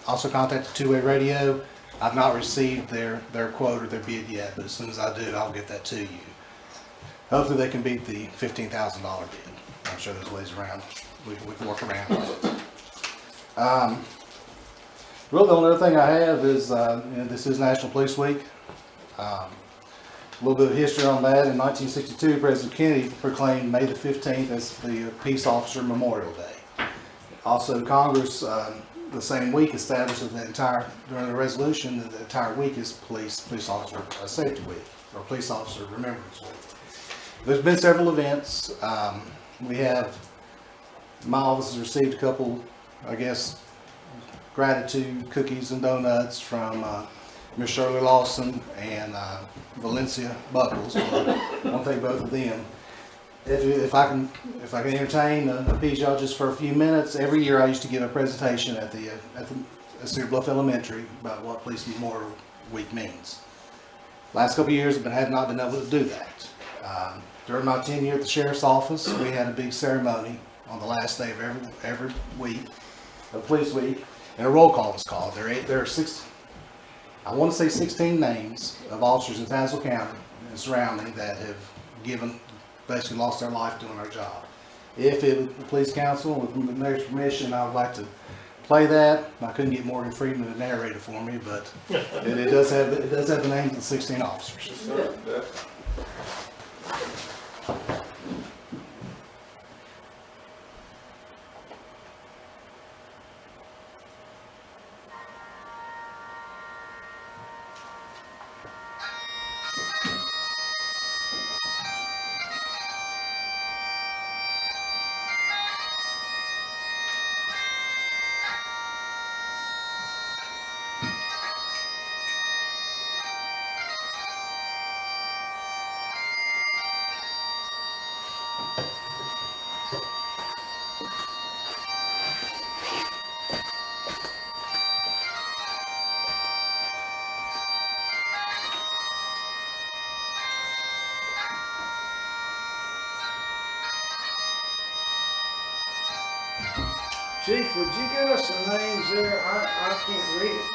also contacted Two-Way Radio. I've not received their quote or their bid yet, but as soon as I do, I'll get that to you. Hopefully they can beat the $15,000 bid. I'm sure there's ways around. We can work around it. Really, the only other thing I have is, this is National Police Week. A little bit of history on that. In 1962, President Kennedy proclaimed May the 15th as the Peace Officer Memorial Day. Also, Congress, the same week, established that during the resolution, that the entire week is Police Officer Safety Week, or Police Officer Remembrance Week. There's been several events. My office has received a couple, I guess, gratitude cookies and donuts from Miss Shirley Lawson and Valencia Buckles. I want to thank both of them. If I can entertain, appease y'all just for a few minutes. Every year I used to give a presentation at the Cedar Bluff Elementary about what Police Memorial Week means. Last couple of years I have not been able to do that. During my tenure at the Sheriff's Office, we had a big ceremony on the last day of every week, of Police Week, and a roll call was called. There are 16 names of officers in Tazewell County and surrounding that have basically lost their life doing their job. If it was the police council, with the mayor's permission, I would like to play that. I couldn't get Morgan Freeman to narrate it for me, but it does have the names of the 16 officers. Yes, sir. Chief, would you give us the names there? I can't read it.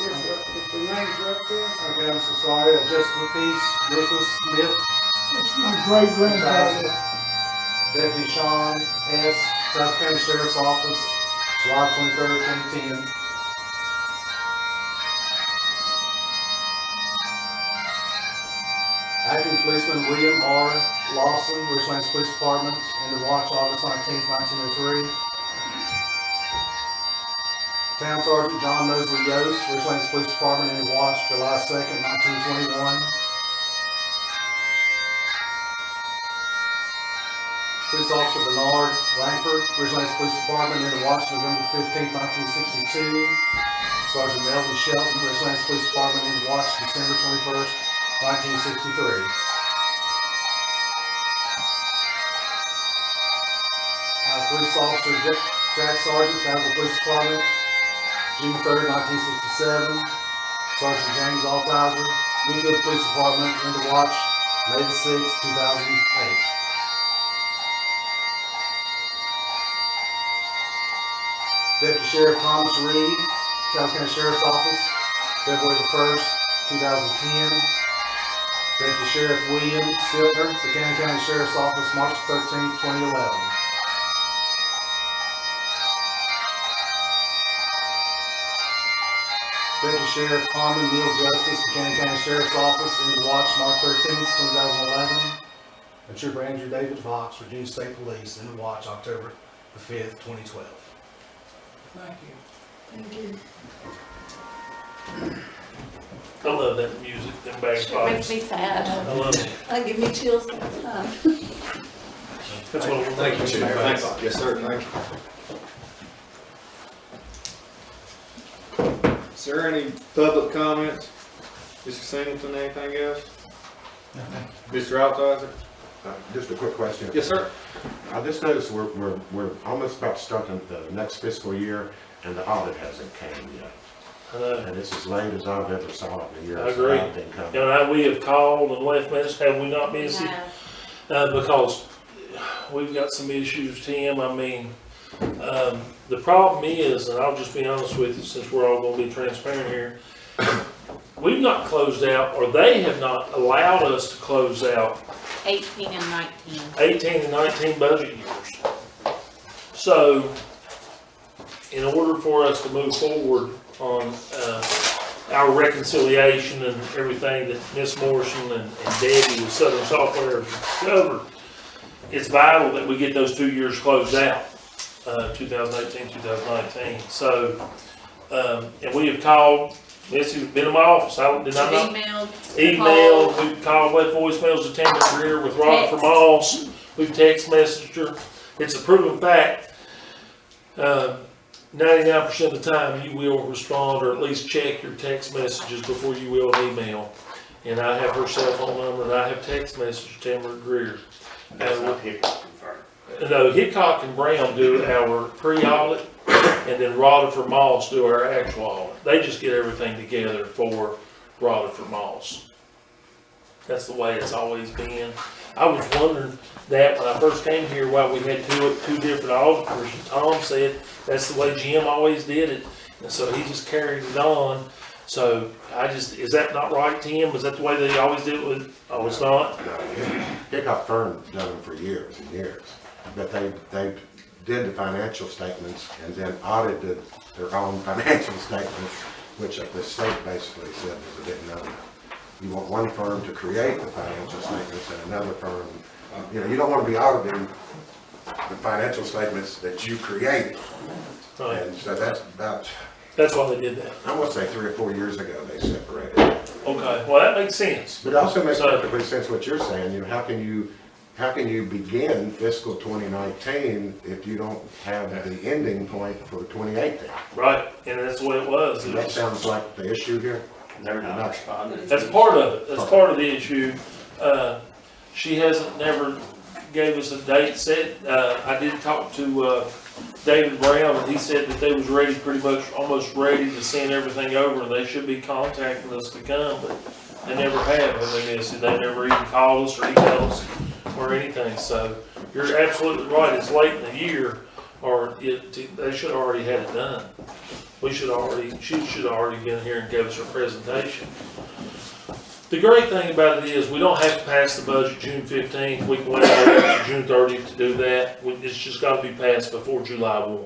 If the names are up there. Okay, I'm so sorry, Adjustment Piece, Rufus Smith, It's my great grandfather. Deputy Sean S., South County Sheriff's Office, July 23rd, 2010. Acting Policeman William R. Lawson, Richlands Police Department, ended watch August 19th, 1903. Town Sergeant John Mosley Yost, Richlands Police Department, ended watch July 2nd, 1921. Police Officer Bernard Langford, Richlands Police Department, ended watch November 15th, 1962. Sergeant Melvin Shelton, Richlands Police Department, ended watch December 21st, 1963. Police Officer Jack Sargent, Tazewell Police Department, June 3rd, 1967. Sergeant James Altizer, Newfield Police Department, into watch May the 6th, 2008. Deputy Sheriff Thomas Reed, Taos County Sheriff's Office, February the 1st, 2010. Deputy Sheriff William Silver, Buchanan County Sheriff's Office, March 13th, 2011. Deputy Sheriff Carmen Neal Justice, Buchanan County Sheriff's Office, into watch March 13th, 2011. And Trooper Andrew David Fox, Virginia State Police, into watch October the 5th, 2012. Thank you. Thank you. I love that music, them Makes bagpipes. me sad. I love it. That give me chills all the time. That's what I'm. Thank you, Chief. Thanks. Yes, sir, thank you. Is there any public comments? Mr. Singleton, anything else? Mr. Altizer? Just a quick question. Yes, sir. I just noticed we're almost about to start the next fiscal year, and the audit hasn't came yet. I know. And it's as late as I've ever saw it in a year. I agree. It's been coming. You know, how we have called and left messages, have we not busy? Because we've got some issues, Tim. I mean, the problem is, and I'll just be honest with you, since we're all gonna be transparent here, we've not closed out, or they have not allowed us to close out 18 and 19. 18 and 19 budget years. So, in order for us to move forward on our reconciliation and everything that Ms. Morrison and Debbie with Southern Software have discovered, it's vital that we get those 2 years closed out, 2018, 2019. So, and we have called, Missy's been in my office, did I not? Emailed, we've called, left voicemails to Tamara Greer with Robert from Moss, we've text messaged her. It's a proven fact. 99% of the time you will respond or at least check your text messages before you will an email. And I have her cell phone number and I have text messaged Tamara Greer. That's not Hickok confirmed. No, Hickok and Brown do our pre-audit, and then Rutherford Moss do our actual audit. They just get everything together for Rutherford Moss. That's the way it's always been. I was wondering that when I first came here, why we had two different auditors. And Tom said that's the way Jim always did it, and so he just carried it on. So is that not right, Tim? Is that the way they always did it with? Oh, it's not. No, Hickok firm done them for years and years, but they did the financial statements and then audited their own financial statements, which the state basically said was a big no-no. You want one firm to create the financial statements and another firm, you know, you don't want to be auditing the financial statements that you created. Right. And so that's about, That's why they did that. I want to say 3 or 4 years ago they separated. Okay, well, that makes sense. But it also makes perfectly sense what you're saying, you know, how can you begin fiscal 2019 if you don't have the ending point for 2018? Right, and that's the way it was. And that sounds like the issue here. They're not responding. That's part of it. That's part of the issue. She never gave us a date set. I did talk to David Brown, and he said that they was ready, pretty much almost ready to send everything over, and they should be contacting us to come, but they never have. And they never even called us or emailed us or anything. So you're absolutely right. It's late in the year, or they should have already had it done. She should have already been here and gave us her presentation. The great thing about it is we don't have to pass the budget June 15th. We can wait until June 30th to do that. It's just got to be passed before July 1.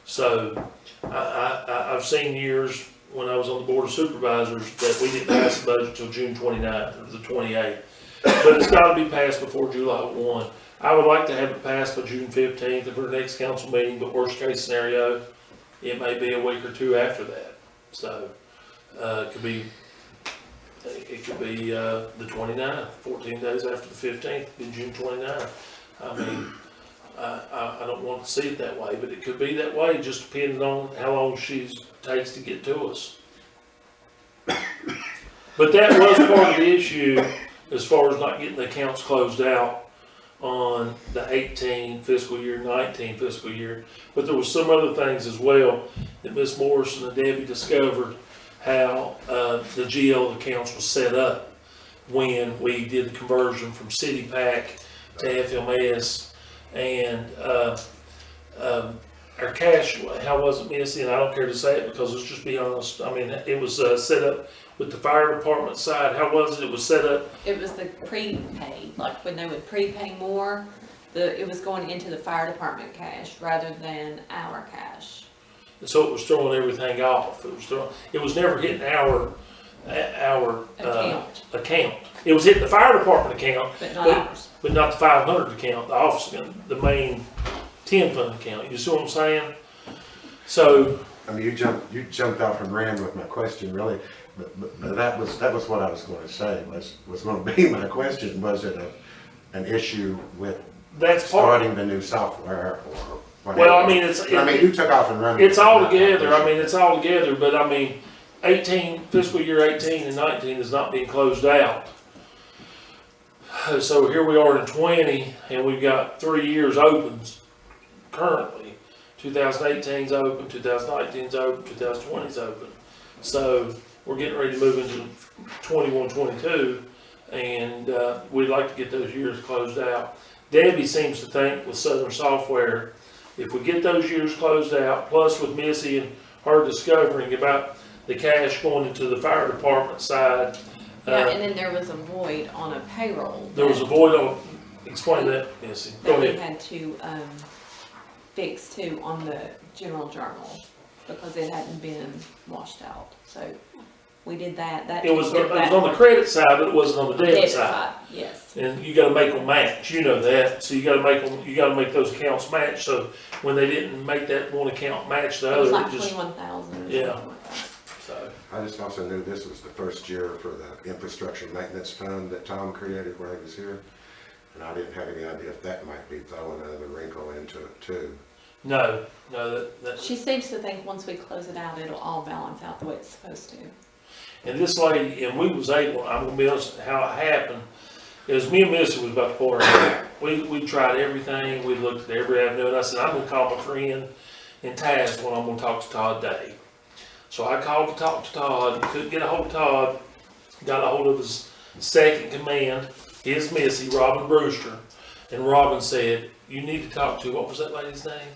So I've seen years when I was on the Board of Supervisors that we didn't pass the budget till June 29th or the 28th. But it's got to be passed before July 1. I would like to have it passed by June 15th for the next council meeting, but worst case scenario, it may be a week or two after that. So it could be the 29th, 14 days after the 15th, be June 29th. I mean, I don't want to see it that way, but it could be that way, just depending on how long she takes to get to us. But that was part of the issue as far as not getting the accounts closed out on the 18 fiscal year, 19 fiscal year. But there was some other things as well that Ms. Morrison and Debbie discovered how the GL accounts was set up when we did the conversion from CityPack to FMS, and our cash, how was it, Missy? And I don't care to say it because let's just be honest. I mean, it was set up with the fire department side. How was it? It was set up. It was the prepaid, like when they would prepay more, it was going into the fire department cash rather than our cash. So it was throwing everything off. It was never hitting our account. It was hitting the fire department account, But not ours. but not the 500 account, the office, the main 10 fund account. You see what I'm saying? So, I mean, you jumped off and ran with my question, really, but that was what I was going to say, was going to be my question. Was it an issue with that's part. starting the new software or whatever? Well, I mean, you took off and ran. it's all together. I mean, it's all together, but I mean, fiscal year 18 and 19 is not being closed out. So here we are in 20, and we've got 3 years open currently. 2018's open, 2019's open, 2020's open. So we're getting ready to move into 21, 22, and we'd like to get those years closed out. Debbie seems to think with Southern Software, if we get those years closed out, plus with Missy and her discovering about the cash going into the fire department side. Yeah, and then there was a void on a payroll. There was a void on, explain that, Missy. Go That we ahead. had to fix too on the general journal because it hadn't been washed out. So we did that. It was on the credit side, but it wasn't on the debit Debit side. yes. And you gotta make them match, you know that, so you gotta make those accounts match, so when they didn't make that one account match the It was other, like it just, 21,000 or Yeah. something like that. so. I just also knew this was the first year for the infrastructure maintenance fund that Tom created when he was here. And I didn't have any idea if that might be throwing another wrinkle into it too. No, that's, She seems to think once we close it out, it'll all balance out the way it's supposed to. and this lady, and we was able, I'm gonna be honest, how it happened, is me and Missy was about to pull her hair. We tried everything, we looked at every avenue, and I said, I'm gonna call my friend in Task when I'm gonna talk to Todd Day. So I called to talk to Todd, couldn't get a hold of Todd, got a hold of his second command, his Missy, Robin Brewster, and Robin said, you need to talk to, what was that lady's name,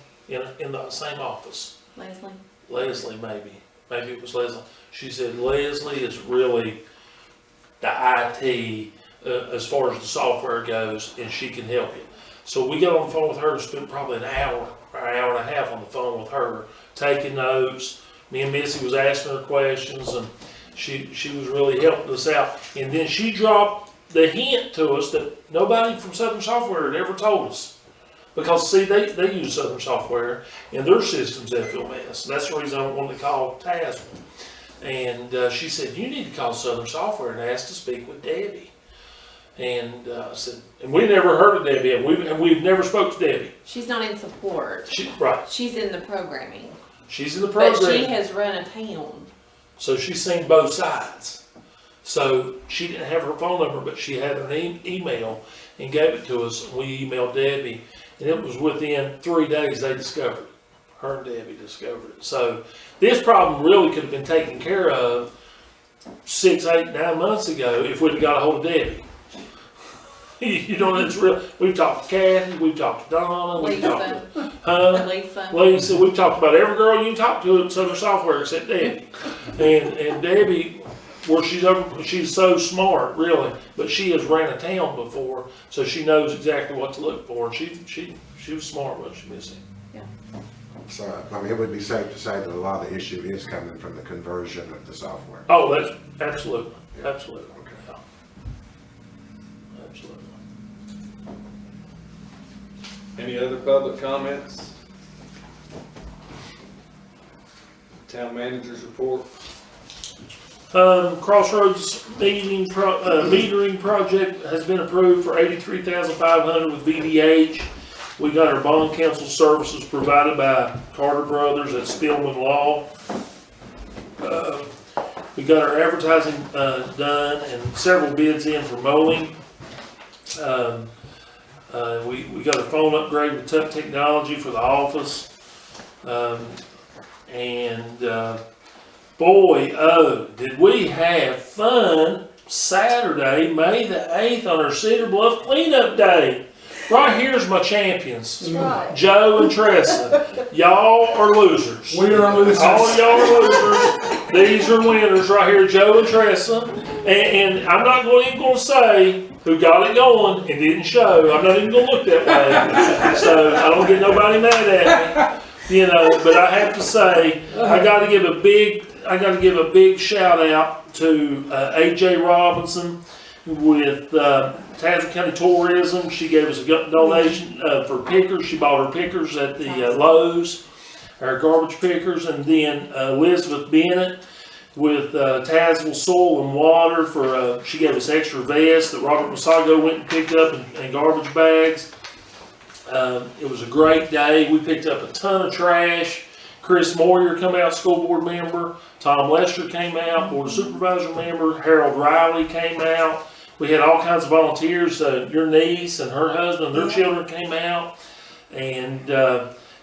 in the same office? Leslie, maybe it was Leslie. She said, Leslie is really the IT as far as the software goes, and she can help you. So we got on the phone with her and spent probably an hour or an hour and a half on the phone with her, taking notes. Me and Missy was asking her questions, and she was really helping us out. And then she dropped the hint to us that nobody from Southern Software had ever told us. Because see, they use Southern Software, and their system's FMS. That's the reason I wanted to call Tasman. And she said, you need to call Southern Software and ask to speak with Debbie. And I said, and we never heard of Debbie, and we've never spoke to Debbie. She's not in support. Right. She's in the programming. She's in the program. But she has run a town. So she's seen both sides. So she didn't have her phone number, but she had an email and gave it to us. We emailed Debbie, and it was within 3 days they discovered it. Her and Debbie discovered it. So this problem really could have been taken care of 6, 8, 9 months ago if we'd got a hold of Debbie. You know, it's real. We've talked to Kathy, we've talked to Donna, we've talked to Lisa. Lisa, we've talked about every girl you can talk to at Southern Software except Debbie. And Debbie, well, she's so smart, really, but she has ran a town before, so she knows exactly what to look for. And she was smart, wasn't she, Missy? So, I mean, it would be safe to say that a lot of the issue is coming from the conversion of the software. Oh, that's absolutely, absolutely. Okay. Yeah. Absolutely. Any other public comments? Town managers report. Crossroads metering project has been approved for $83,500 with VDH. We got our bond counsel services provided by Carter Brothers at Stillman Law. We got our advertising done and several bids in for mowing. We got a phone upgrade with Tuck Technology for the office. Boy, oh, did we have fun Saturday, May the 8th on our Cedar Bluff cleanup day. Right here's my champions, That's right. Joe and Tressa. Y'all are losers. We are losers. All of y'all are losers. These are winners right here, Joe and Tressa. And I'm not even going to say who got it going and didn't show. I'm not even going to look that way. So I don't get nobody mad at me. You know, but I have to say, I got to give a big shout out to AJ Robinson with Tazewell County Tourism. She gave us a donation for pickers. She bought her pickers at the Lowe's, our garbage pickers, and then Elizabeth Bennett with Tazewell Soil and Water for she gave us extra vests that Robert Masago went and picked up and garbage bags. It was a great day. We picked up a ton of trash. Chris Moyer come out, school board member. Tom Lester came out, board of supervisor member. Harold Riley came out. We had all kinds of volunteers. Your niece and her husband, their children came out. And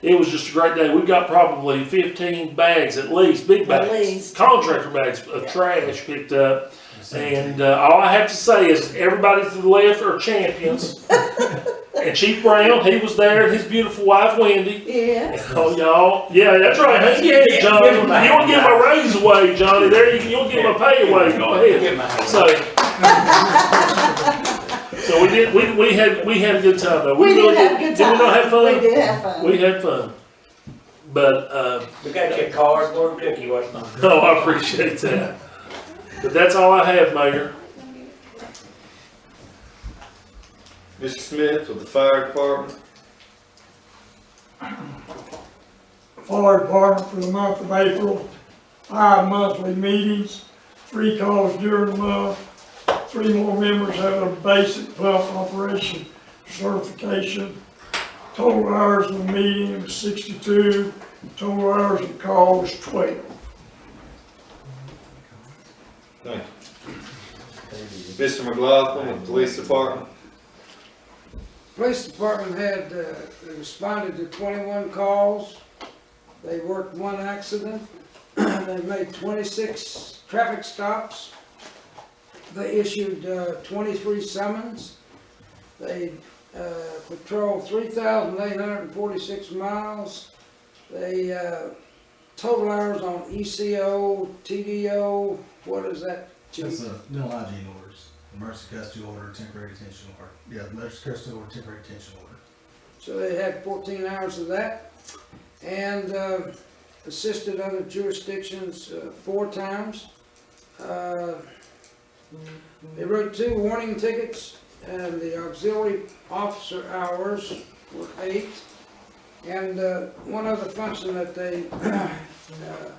it was just a great day. We got probably 15 bags at least, big bags, At least. contractor bags of trash picked up. And all I have to say is everybody to the left are champions. And Chief Brown, he was there, and his beautiful wife Wendy. Yes. Oh, y'all. Yeah, that's right. Hey, yeah, Johnny. You don't give my raise away, Johnny. There, you don't give my pay away. Go ahead. So we had a good time though. We did have a good time. Did we not have fun? We did have fun. We had fun. But We got your cardboard cookie, wasn't it? no, I appreciate that. But that's all I have, Mayor. Mr. Smith with the fire department. Fire department for the month of April, 5 monthly meetings, 3 calls during the month, 3 more members have a basic pump operation certification. Total hours of the meeting was 62, total hours of call was 12. Thank you. Mr. McLaughlin with the police department. Police department had, they responded to 21 calls. They worked 1 accident. They made 26 traffic stops. They issued 23 summons. They patrolled 3,846 miles. They total hours on ECO, TDO, what is that? That's a mental hygiene orders, emergency custody order, temporary detention order. Yeah, emergency custody order, temporary detention order. So they had 14 hours of that. And assisted other jurisdictions 4 times. They wrote 2 warning tickets, and the auxiliary officer hours were 8. And one other function that they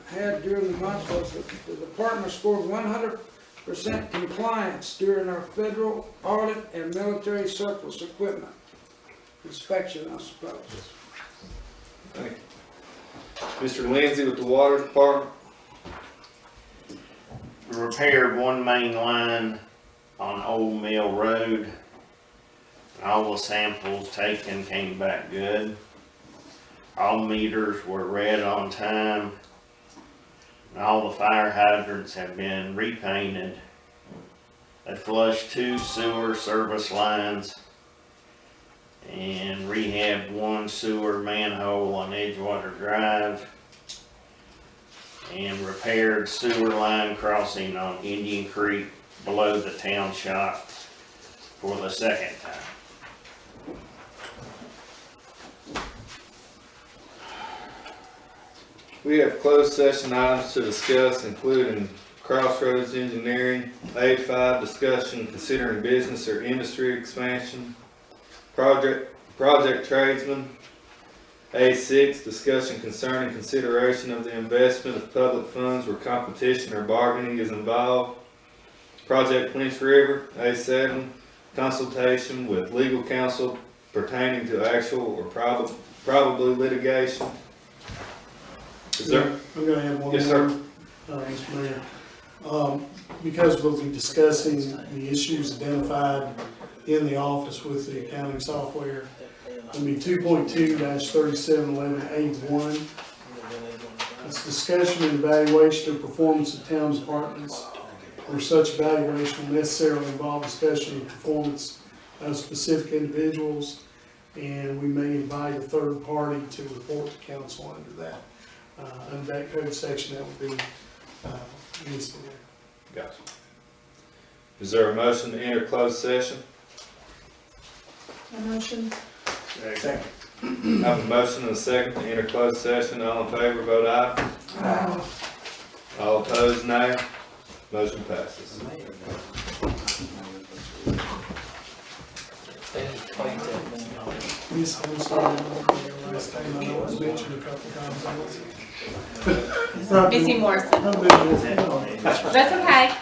had during the month was the department scored 100% compliance during our federal audit and military surplus equipment inspection, I suppose. Thank you. Mr. Lindsay with the water department. We repaired one main line on Old Mill Road. All the samples taken came back good. All meters were read on time. And all the fire hydrants have been repainted. They flushed 2 sewer service lines and rehab one sewer manhole on Edgewater Drive, and repaired sewer line crossing on Indian Creek below the town shop for the second time. We have closed session items to discuss, including Crossroads Engineering, A5, discussion considering business or industry expansion, project tradesman, A6, discussion concerning consideration of the investment of public funds where competition or bargaining is involved, Project Clinch River, A7, consultation with legal counsel pertaining to actual or probably litigation. Is there? I'm gonna have one Yes, sir. more, Mr. Mayor. Because we'll be discussing the issues identified in the office with the accounting software. It'll be 2.2-3711A1. It's discussion and evaluation of performance of town departments, where such evaluation will necessarily involve discussion of performance of specific individuals, and we may invite a third party to report to council under that. Under that code section, that would be listed there. Gotcha. Is there a motion to enter closed session? A motion. Second. I have a motion and a second to enter closed session. All in favor, vote aye. Aye. All opposed, nay. Motion passes. Yes, I'm sorry, last time I know it was mentioned a couple times. Missy Morrison. I'm doing this. That's okay.